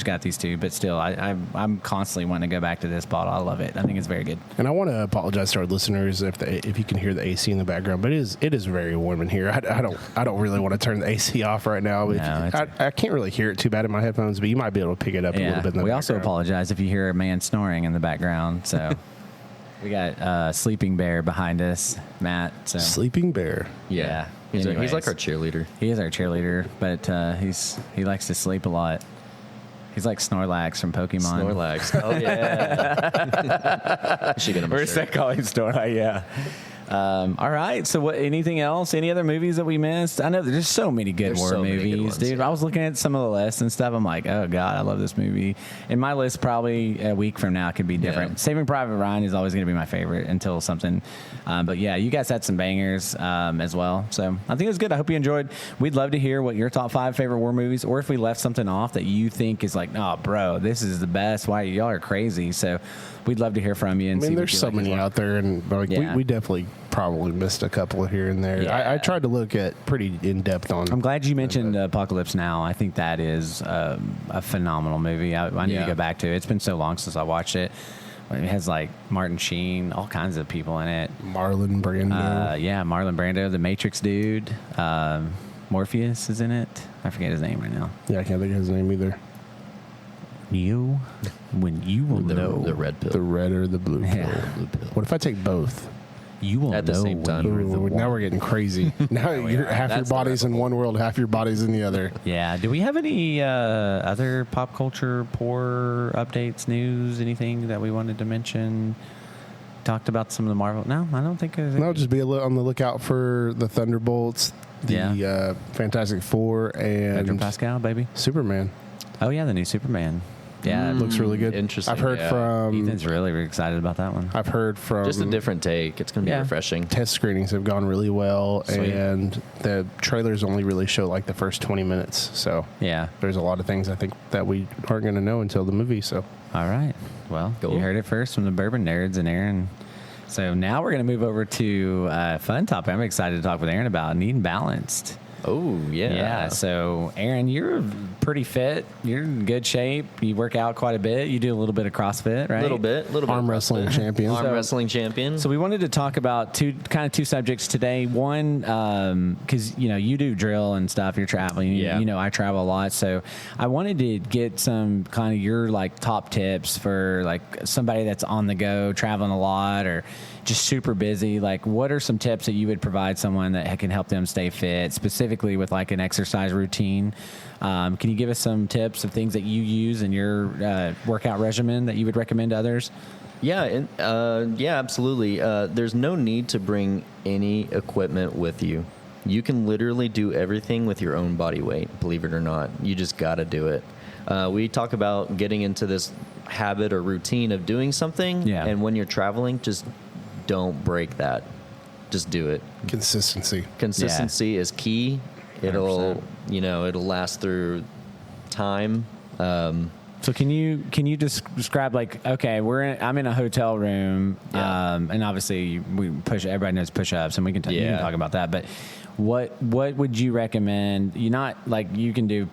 got these 2, but still, I'm constantly wanting to go back to this bottle. I love it. I think it's very good. And I want to apologize to our listeners if you can hear the AC in the background, but it is very warm in here. I don't really want to turn the AC off right now. No, I can't really hear it too bad in my headphones, but you might be able to pick it up a little bit. In the we also background. apologize if you hear a man snoring in the background. So we got Sleeping Bear behind us, Matt. So Sleeping Bear. yeah. He's Anyways. like our cheerleader. He is our cheerleader, but he likes to sleep a lot. He's like Snorlax from Pokemon. Snorlax. Oh yeah. She get him a Where's shirt. that calling Snorlax? Yeah. All right. So, what? Anything else? Any other movies that we missed? I know there's so many good There's war so many good movies, ones, dude. yeah. I was looking at some of the lists and stuff. I'm like, oh god, I love this movie. And my list probably a week from now could be different. Yeah. Saving Private Ryan is always going to be my favorite until something. But yeah, you guys had some bangers as well. So I think it was good. I hope you enjoyed. We'd love to hear what your top 5 favorite war movies, or if we left something off that you think is like, oh, bro, this is the best. Why y'all are crazy? So we'd love to hear from you. And I mean, see what there's you so like as many well. out there, and like Yeah. we definitely probably missed a couple here and there. Yeah. I tried to look at pretty in depth on. I'm glad you mentioned Apocalypse Now. I think that is a phenomenal movie. I need to Yeah. go back to it. It's been so long since I watched it. It has like Martin Sheen, all kinds of people in it. Marlon Brando. Yeah, Marlon Brando, the Matrix dude. Morpheus is in it. I forget his name right now. Yeah, I can't think of his name either. Neo, when you will know, The red pill. The red or the blue pill. Yeah. Blue pill. What if I take both? you will At the know same when time. you're the Ooh, now one. we're getting crazy. Now you're, half your That's the body's in one world, half your body's in the other. Yeah. Do we have any other pop culture poor updates, news, anything that we wanted to mention? Talked about some of the Marvel. No, I don't think there's No, just be on the lookout for the Thunderbolts, the Fantastic Four, Pedro and Pascal, baby. Superman. Oh yeah, the new Superman. Yeah, Looks really good. Interesting, I've heard yeah. from. Ethan's really excited about that one. I've heard from. Just a different take. It's going to be Yeah. refreshing. Test screenings have gone really well, Sweet. and the trailers only really show like the first 20 minutes. So Yeah. there's a lot of things I think that we aren't going to know until the movie. So All right. Well, Cool. you heard it first from the Bourbon Nerds and Aaron. So now we're going to move over to a fun topic I'm excited to talk with Aaron about, Neat and Balanced. Oh, yeah. Yeah. So, Aaron, you're pretty fit. You're in good shape. You work out quite a bit. You do a little bit of CrossFit, right? A little bit. Arm wrestling champion. Arm wrestling champion. So we wanted to talk about two subjects today. One, because you do drill and stuff. You're traveling. Yeah. I travel a lot. So I wanted to get some kind of your like top tips for like somebody that's on the go, traveling a lot, or just super busy. Like, what are some tips that you would provide someone that can help them stay fit, specifically with like an exercise routine? Can you give us some tips of things that you use in your workout regimen that you would recommend to others? Yeah, absolutely. There's no need to bring any equipment with you. You can literally do everything with your own body weight, believe it or not. You just got to do it. We talk about getting into this habit or routine of doing something, and when you're traveling, just don't break that. Just do it. Consistency is key. 100%. It'll last through time. So can you just describe, like, okay, I'm in a hotel room, and obviously everybody knows push-ups, and we can talk about that. But what would you recommend? You're not like you can do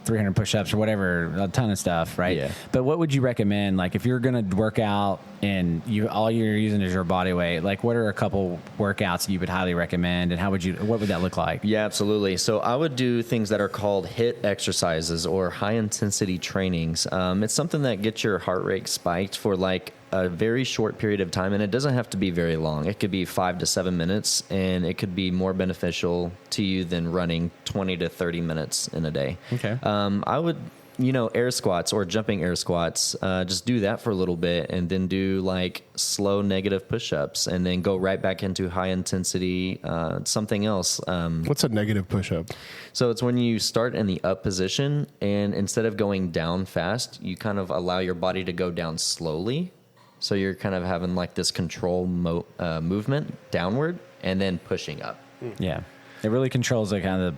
300 push-ups or whatever, a ton of stuff, right? Yeah. But what would you recommend? Like, if you're going to work out and all you're using is your body weight, like, what are a couple workouts you would highly recommend, and what would that look like? Yeah, absolutely. So I would do things that are called HIIT exercises or high intensity trainings. It's something that gets your heart rate spiked for like a very short period of time, and it doesn't have to be very long. It could be 5 to 7 minutes, and it could be more beneficial to you than running 20 to 30 minutes in a day. Okay. I would, air squats or jumping air squats, just do that for a little bit, and then do like slow negative push-ups, and then go right back into high intensity, something else. What's a negative push-up? So it's when you start in the up position, and instead of going down fast, you kind of allow your body to go down slowly. So you're kind of having like this control movement downward and then pushing up. Yeah. It really controls the kind of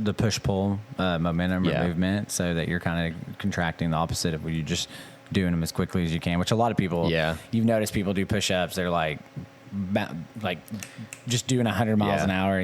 the push-pull momentum or movement, so that you're kind of contracting the opposite of when you're just doing them as quickly as you can, which a lot of people, you've noticed people do push-ups, they're like just doing 100 miles an hour,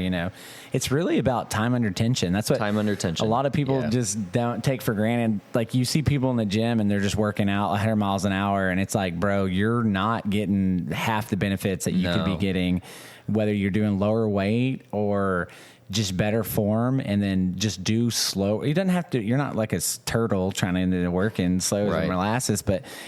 It's really about time under tension. That's what time under tension. A lot of people just don't take for granted. Like, you see people in the gym and they're just working out 100 miles an hour, and it's like, bro, you're not getting half the benefits that you could be getting, whether you're doing lower weight or just better form, and then just do slow. You don't have to, you're not like a turtle trying to work in slow as molasses,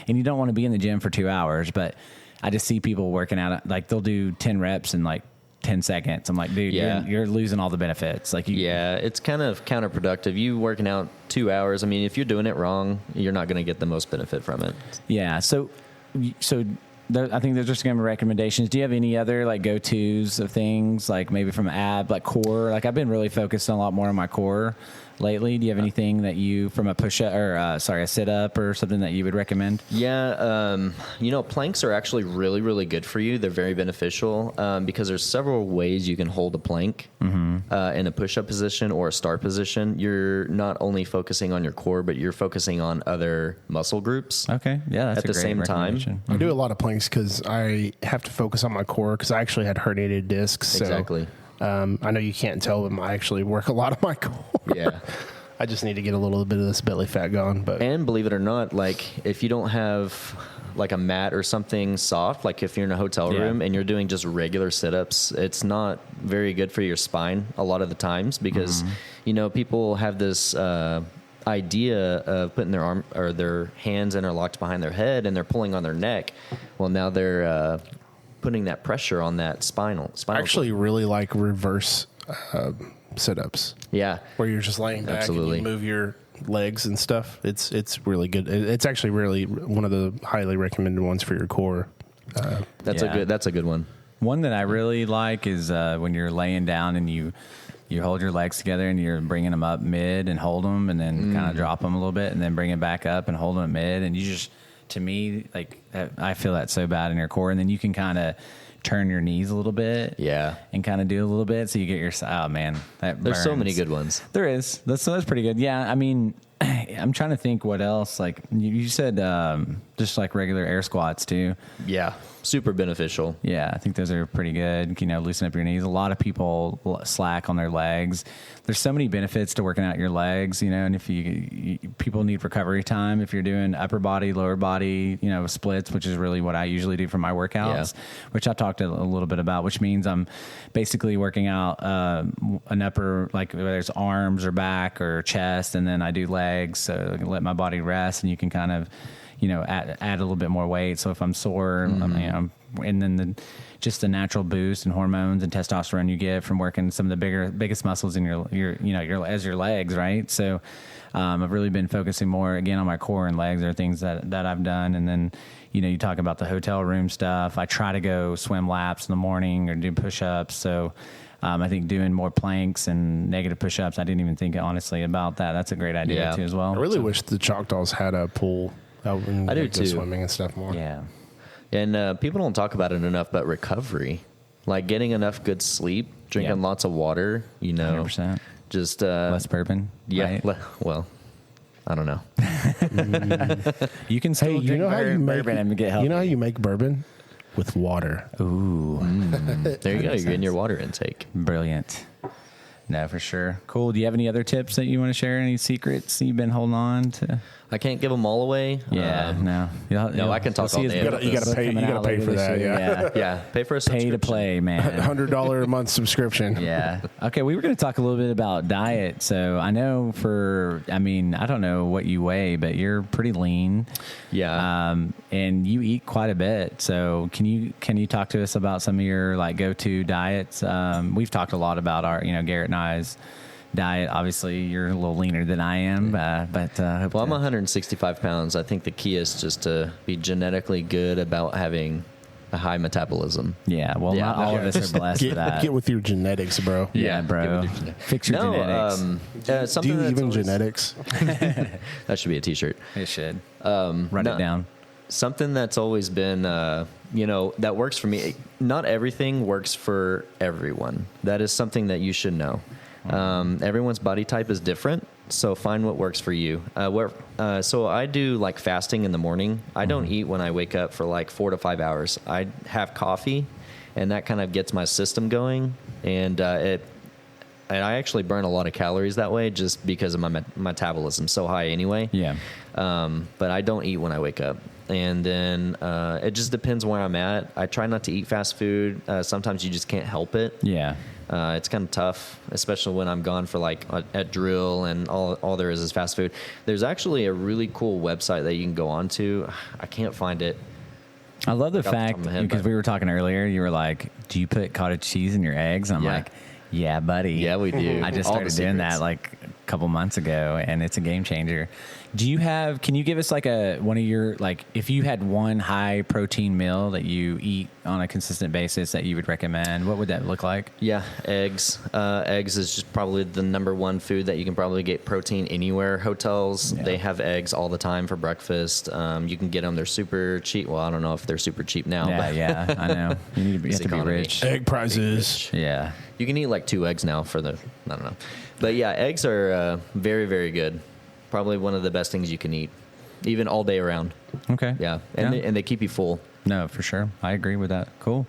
and you don't want to be in the gym for 2 hours, but I just see people working out, like they'll do 10 reps in like 10 seconds. I'm like, dude, you're losing all the benefits. Like, it's kind of counterproductive. You working out 2 hours, I mean, if you're doing it wrong, you're not going to get the most benefit from it. Yeah. So I think those are some recommendations. Do you have any other like go-tos of things, like maybe from like core? Like, I've been really focused a lot more on my core lately. Do you have anything that you, from a push-up or a sit-up or something that you would recommend? Yeah, planks are actually really, really good for you. They're very beneficial because there's several ways you can hold a plank in a push-up position or a start position. You're not only focusing on your core, but you're focusing on other muscle groups. Okay, yeah, that's at the same time. I do a lot of planks because I have to focus on my core because I actually had herniated discs. Exactly. I know you can't tell, but I actually work a lot of my core. Yeah. I just need to get a little bit of this belly fat going. And believe it or not, like, if you don't have like a mat or something soft, like if you're in a hotel room and you're doing just regular sit-ups, it's not very good for your spine a lot of the times because, people have this idea of putting their arm or their hands interlocked behind their head and they're pulling on their neck. Well, now they're putting that pressure on that spinal. I actually really like reverse sit-ups. Yeah. Where you're just laying back and you move your legs and stuff. It's really good. It's actually really one of the highly recommended ones for your core. That's a good one. One that I really like is when you're laying down and you hold your legs together and you're bringing them up mid and hold them and then kind of drop them a little bit and then bring it back up and hold them at mid, and you just, to me, like, I feel that so bad in your core, and then you can kind of turn your knees a little bit, and kind of do a little bit, so you get your, oh man, that there's burns. so many good ones. There is. That's pretty good. Yeah, I mean, I'm trying to think what else. Like you said, just like regular air squats too. Yeah, super beneficial. Yeah, I think those are pretty good. Loosen up your knees. A lot of people slack on their legs. There's so many benefits to working out your legs, and if people need recovery time, if you're doing upper body, lower body, splits, which is really what I usually do for my workouts, which I talked a little bit about, which means I'm basically working out an upper, like whether it's arms or back or chest, and then I do legs, so I can let my body rest, and you can kind of, add a little bit more weight. So if I'm sore, and then just the natural boost and hormones and testosterone you get from working some of the biggest muscles in your legs, right? So I've really been focusing more again on my core and legs are things that I've done. And then, you talk about the hotel room stuff. I try to go swim laps in the morning or do push-ups. So I think doing more planks and negative push-ups, I didn't even think honestly about that. That's a great idea too as well. I really wish the Choctaws had a pool out and I do too. Swimming and stuff more. Yeah. And people don't talk about it enough, but recovery, like getting enough good sleep, drinking lots of water, 100%. Just less bourbon. Yeah. Right? Well, I don't know. You can still drink bourbon and get healthy. You know how you make bourbon? With water. Ooh. There you go. You're getting your water intake. Brilliant. No, for sure. Cool. Do you have any other tips that you want to share? Any secrets you've been holding on to? I can't give them all away. Yeah, no. I can talk all day. You got to pay. You got to pay for that. Yeah. Pay for a subscription. Pay to play, man. $100 a month subscription. Yeah. Okay, we were going to talk a little bit about diet. So I know I don't know what you weigh, but you're pretty lean. Yeah. And you eat quite a bit. So can you talk to us about some of your like go-to diets? We've talked a lot about our, Garrett and I's diet. Obviously, you're a little leaner than I am, but I'm 165 pounds. I think the key is just to be genetically good about having a high metabolism. Yeah, well, not all of us are blessed with that. Get with your genetics, bro. Yeah, bro. Fix your genetics. Do you even genetics? That should be a T-shirt. It should. Write it down. Something that's always been, that works for me. Not everything works for everyone. That is something that you should know. Everyone's body type is different, so find what works for you. So I do like fasting in the morning. I don't eat when I wake up for like 4 to 5 hours. I have coffee, and that kind of gets my system going, and I actually burn a lot of calories that way just because of my metabolism so high anyway. Yeah. But I don't eat when I wake up. And then it just depends where I'm at. I try not to eat fast food. Sometimes you just can't help it. Yeah. It's kind of tough, especially when I'm gone for like at drill and all there is fast food. There's actually a really cool website that you can go on to. I can't find it. I love the fact, because we were talking earlier, you were like, do you put cottage cheese in your eggs? And I'm like, yeah, buddy. Yeah, we do. I just started doing that like a couple months ago, and it's a game changer. Can you give us like one of your, like, if you had one high protein meal that you eat on a consistent basis that you would recommend, what would that look like? Yeah, eggs. Eggs is just probably the number one food that you can probably get protein anywhere. Hotels, they have eggs all the time for breakfast. You can get them. They're super cheap. Well, I don't know if they're super cheap now. Yeah, I know. You have to be rich. Egg prices. Yeah. You can eat like 2 eggs now I don't know. But yeah, eggs are very, very good. Probably one of the best things you can eat, even all day around. Okay. Yeah, and they keep you full. No, for sure. I agree with that. Cool.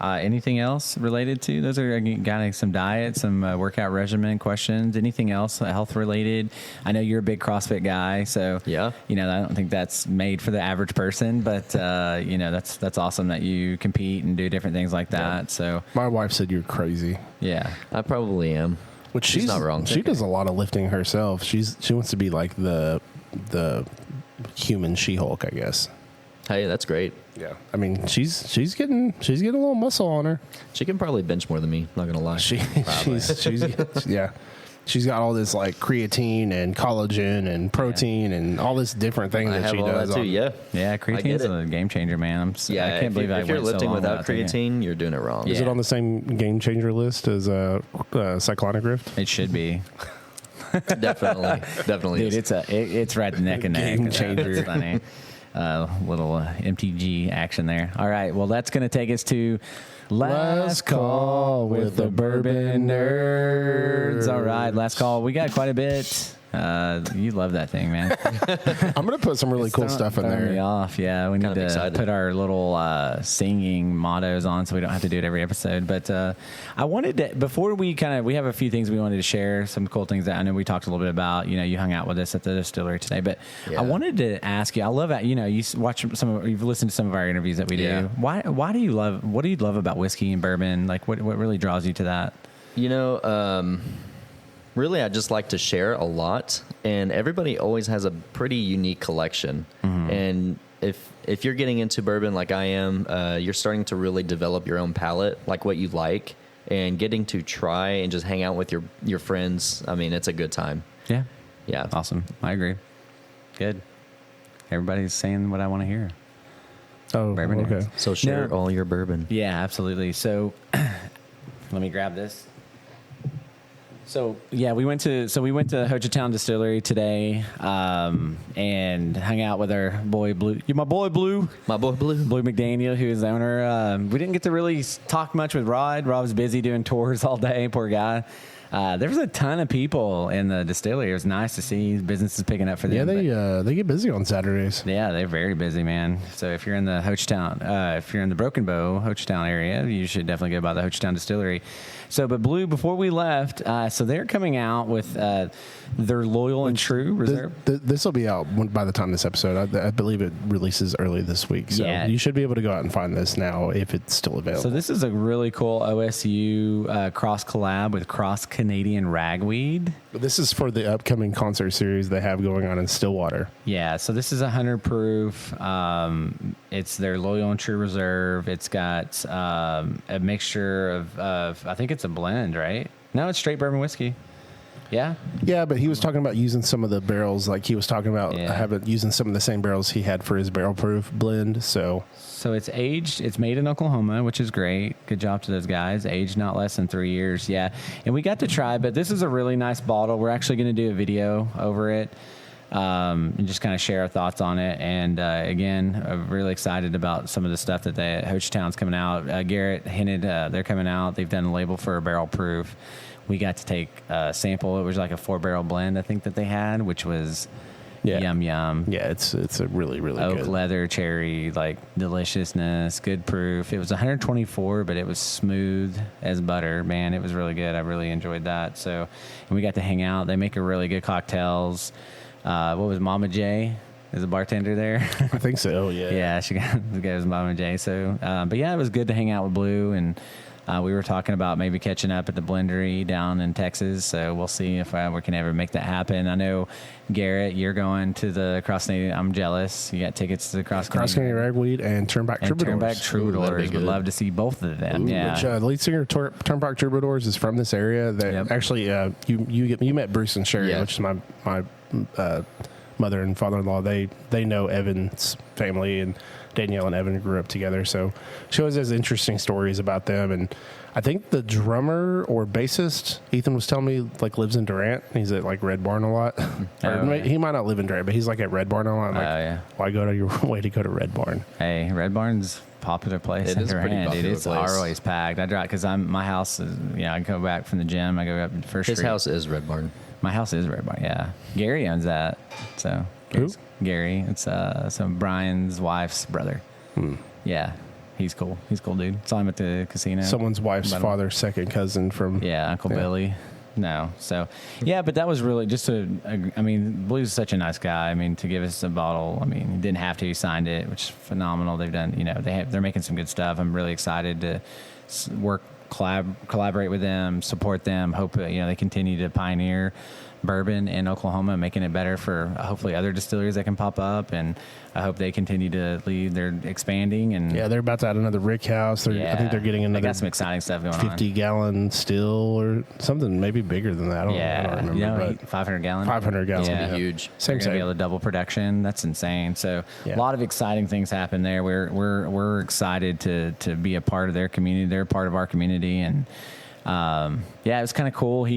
Anything else related to those? Are got some diet, some workout regimen questions? Anything else health related? I know you're a big CrossFit guy, so I don't think that's made for the average person, but that's awesome that you compete and do different things like that. Yeah. So my wife said you're crazy. Yeah, I probably am. Which she's not wrong. She does a lot of lifting herself. She wants to be like the human She-Hulk, I guess. Hey, that's great. Yeah, I mean she's getting a little muscle on her. She can probably bench more than me. Not gonna lie. She's yeah. She's got all this like creatine and collagen and protein and all this different thing that she does. That too. Yeah, creatine's a game changer, man. I can't believe if you're lifting without creatine, you're doing it wrong. Is it on the same game changer list as Cyclonic Rift? It should be. Definitely. Dude, it's right neck and neck. Game changer. Funny. Little MTG action there. All right, well, that's going to take us to Last Call with the Bourbon Nerds. All right, last call. We got quite a bit You love that thing, man. I'm going to put some really cool stuff in Throwing me there. off. Yeah, we need to excited. put our little singing mottos on so we don't have to do it every episode. But I wanted to, before we we have a few things we wanted to share, some cool things that I know we talked a little bit about. You know, you hung out with us at the distillery today, but I wanted to ask you, I love that, you know, you've listened to some of our interviews that we do. Yeah. Why do you love, what do you love about whiskey and bourbon? Like what really draws you to that? You know, really, I just like to share a lot, and everybody always has a pretty unique collection. And if you're getting into bourbon like I am, you're starting to really develop your own palate, like what you like, and getting to try and just hang out with your friends. I mean, it's a good time. Yeah. Yeah. Awesome. I agree. Good. Everybody's saying what I want to hear. Oh, Bourbon okay. nerds. So share No. all your bourbon. Yeah, absolutely. So let me grab this. So yeah, we went to Hochatown Distillery today, and hung out with our boy Blue. You my boy Blue. My boy Blue. Blue McDaniel, who is the owner. We didn't get to really talk much with Rod. Rod was busy doing tours all day. Poor guy. There was a ton of people in the distillery. It was nice to see business is picking up for them. Yeah, they get busy on Saturdays. Yeah, they're very busy, man. So if you're in the Hochatown, if you're in the Broken Bow, Hochatown area, you should definitely go by the Hochatown Distillery. So, but Blue, before we left, so they're coming out with their Loyal and True Reserve. This will be out by the time this episode. I believe it releases early this week. So Yeah. you should be able to go out and find this now if it's still available. So this is a really cool OSU cross collab with Cross Canadian Ragweed. This is for the upcoming concert series they have going on in Stillwater. Yeah, so this is 100 proof. It's their Loyal and True Reserve. It's got a mixture of I think it's a blend, right? No, it's straight bourbon whiskey. Yeah. Yeah, but he was talking about using some of the barrels, like he was talking about Yeah. using some of the same barrels he had for his barrel proof blend. So So it's aged. It's made in Oklahoma, which is great. Good job to those guys. Aged not less than 3 years. Yeah, and we got to try, but this is a really nice bottle. We're actually going to do a video over it. And just kind of share our thoughts on it. And again, I'm really excited about some of the stuff that Hochatown's coming out. Garrett hinted they're coming out. They've done a label for a barrel proof. We got to take a sample. It was like a 4-barrel blend, I think, that they had, which was yum. yeah, it's a really Oak good. leather, cherry, like deliciousness, good proof. It was 124, but it was smooth as butter. Man, it was really good. I really enjoyed that. So, and we got to hang out. They make a really good cocktails. What was Mama J? Is a bartender there? I think so. Yeah. Yeah, she got the guy was Mama J. So, but yeah, it was good to hang out with Blue, and we were talking about maybe catching up at the Blendery down in Texas. So we'll see if we can ever make that happen. I know Garrett, you're going to the Cross Canadian. I'm jealous. You got tickets to the Cross Canadian Ragweed and Turnback Troubadours. Turnback Troubadours. Would love to see both of them. Yeah. Which lead singer Turnback Troubadours is from this area. They actually you met Bruce and Sherry, which is my mother and father-in-law. They know Evan's family, and Danielle and Evan grew up together. So she always has interesting stories about them. And I think the drummer or bassist, Ethan was telling me, like lives in Durant. He's at like Red Barn a lot. He might not live in Durant, but he's like at Red Barn a lot. I'm like, why go to your way to go to Red Barn? Hey, Red Barn's a popular place. It is a pretty popular It's place. always packed. I drive because my house is, I go back from the gym. I go up First His Street. house is Red Barn. My house is Red Barn. Yeah, Gary owns that. So Who? Gary. It's Brian's wife's brother. Yeah, he's cool. He's a cool dude. Saw him at the casino. Someone's wife's About father's second cousin from. Yeah, Uncle Billy. No. So, yeah, but that was really just Blue's such a nice guy. I mean, to give us a bottle, I mean, he didn't have to. He signed it, which is phenomenal. They've done, they're making some good stuff. I'm really excited to collaborate with them, support them. Hope, they continue to pioneer bourbon in Oklahoma, making it better for hopefully other distilleries that can pop up, and I hope they continue to lead. They're expanding, and Yeah, they're about to add another rick house. I think they're getting They another got some exciting stuff going 50-gallon still or something, maybe bigger than that. I don't remember. But 500 gallon. 500 gallons. Yeah. Be huge. They're going to be able to double production. That's insane. So Yeah. a lot of exciting things happen there. We're excited to be a part of their community. They're a part of our community, and it was kind of cool.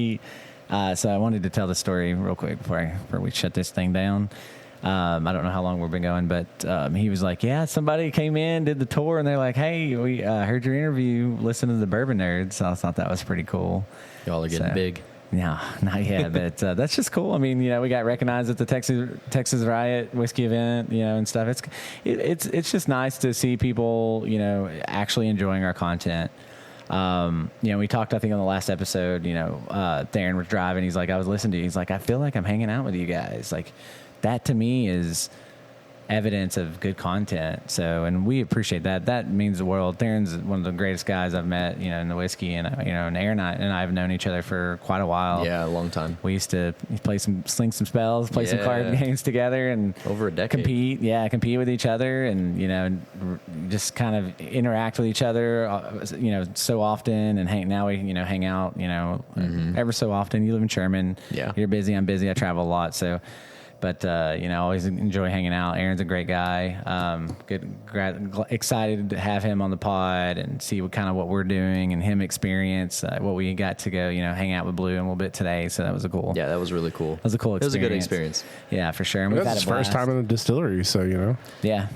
So I wanted to tell the story real quick before we shut this thing down. I don't know how long we've been going, but he was like, yeah, somebody came in, did the tour, and they're like, hey, we heard your interview, listen to the Bourbon Nerds. So I thought that was pretty cool. Y'all are getting big. No, not yet, but that's just cool. I mean, we got recognized at the Texas Riot whiskey event, and stuff. It's just nice to see people, actually enjoying our content. We talked, I think, on the last episode, Theron was driving. He's like, I was listening to you. He's like, I feel like I'm hanging out with you guys. Like, that to me is evidence of good content. So, and we appreciate that. That means the world. Theron's one of the greatest guys I've met, in the whiskey, and and Aaron and I have known each other for quite a while. Yeah, a long time. We used to sling some spells, play some card games together, and over a decade. Compete with each other, and just kind of interact with each other, so often, and hang out, ever so often. You live in Sherman. Yeah. You're busy. I'm busy. I travel a lot, so. But, always enjoy hanging out. Aaron's a great guy. Excited to have him on the pod and see what we're doing and him experience what we got to go, hang out with Blue a little bit today. So that was Yeah, that was really cool. That was a cool experience. It was a good experience. Yeah, for sure. And that's his first time in the distillery, so, Yeah.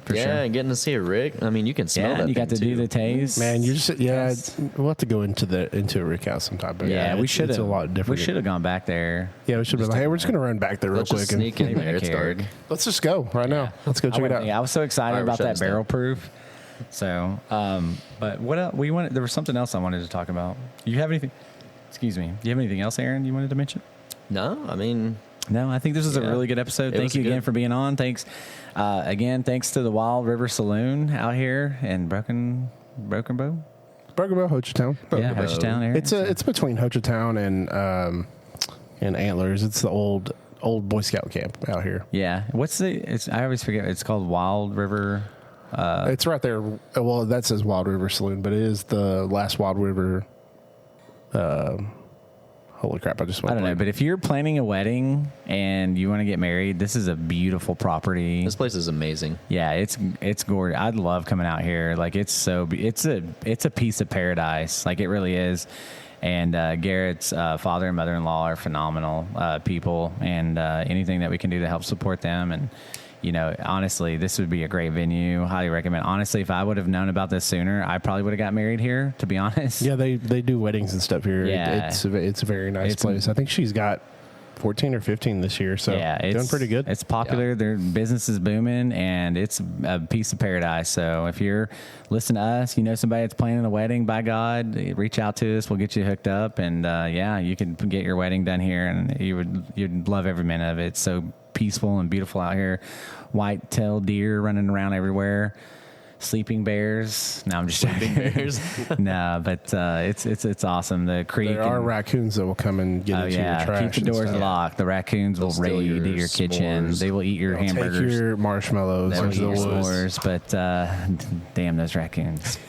For sure. And getting to see a rig. I mean, you can smell that. You got to do the taste. Man, we'll have to go into a Rick House sometime. But we should have. It's a lot different. We should have gone back there. Yeah, we should have been like, hey, we're just going to run back there real quick. Just sneak in there. It's dark. Let's just go right now. Let's go check it out. I was so excited about that barrel down. proof. So, but what else? There was something else I wanted to talk about. You have anything? Excuse me. Do you have anything else, Aaron, you wanted to mention? No, I mean... No, I think this was a really good episode. Thank you again for being on. Thanks thanks to the Wild River Saloon out here in Broken Bow. Hochatown. Yeah, Hochatown area. It's between Hochatown and Antlers. It's the old Boy Scout camp out here. Yeah. I always forget. It's called Wild River. It's right there. Well, that says Wild River Saloon, but it is the last Wild River. Holy crap! I don't know, but if you're planning a wedding and you want to get married, this is a beautiful property. This place is amazing. Yeah, it's gorgeous. I'd love coming out here. Like, it's a piece of paradise. Like, it really is. And Garrett's father and mother-in-law are phenomenal people, and anything that we can do to help support them. And honestly, this would be a great venue. Highly recommend. Honestly, if I would have known about this sooner, I probably would have got married here, to be honest. Yeah, they do weddings and stuff here. Yeah. It's a very nice place. I think she's got 14 or 15 this year, so it's doing pretty good. It's popular. Their business is booming, and it's a piece of paradise. So if you're listening to us, somebody that's planning a wedding, by God, reach out to us. We'll get you hooked up, and you can get your wedding done here, and you'd love every minute of it. It's so peaceful and beautiful out here. White-tailed deer running around everywhere. Sleeping bears. No, I'm just joking. Bears. No, but it's awesome. The creek. There are raccoons that will come and get into your trash. Keep the doors locked. The raccoons will raid your kitchen. They will eat your hamburgers. Take your marshmallows They'll into eat the your woods. s'mores, but damn those raccoons.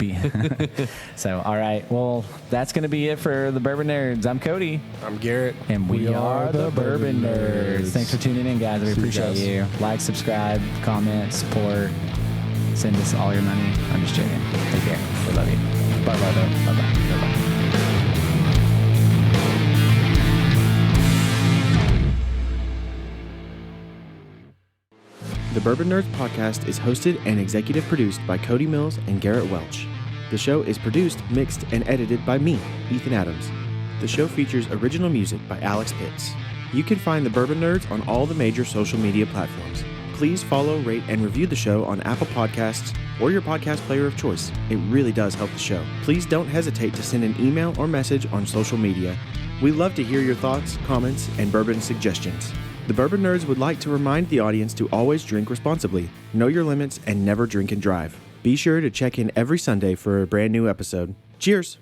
So, all right. Well, that's going to be it for the Bourbon Nerds. I'm Cody. I'm Garrett. And we are the Bourbon Nerds. Thanks for tuning in, guys. We appreciate you. Like, subscribe, comment, support. Send us all your money. I'm just joking. Take care. We love you. Bye-bye now. Bye-bye. Bye-bye. The Bourbon Nerds podcast is hosted and executive produced by Cody Mills and Garrett Welch. The show is produced, mixed, and edited by me, Ethan Adams. The show features original music by Alex Pitts. You can find the Bourbon Nerds on all the major social media platforms. Please follow, rate, and review the show on Apple Podcasts or your podcast player of choice. It really does help the show. Please don't hesitate to send an email or message on social media. We love to hear your thoughts, comments, and bourbon suggestions. The Bourbon Nerds would like to remind the audience to always drink responsibly, know your limits, and never drink and drive. Be sure to check in every Sunday for a brand new episode. Cheers!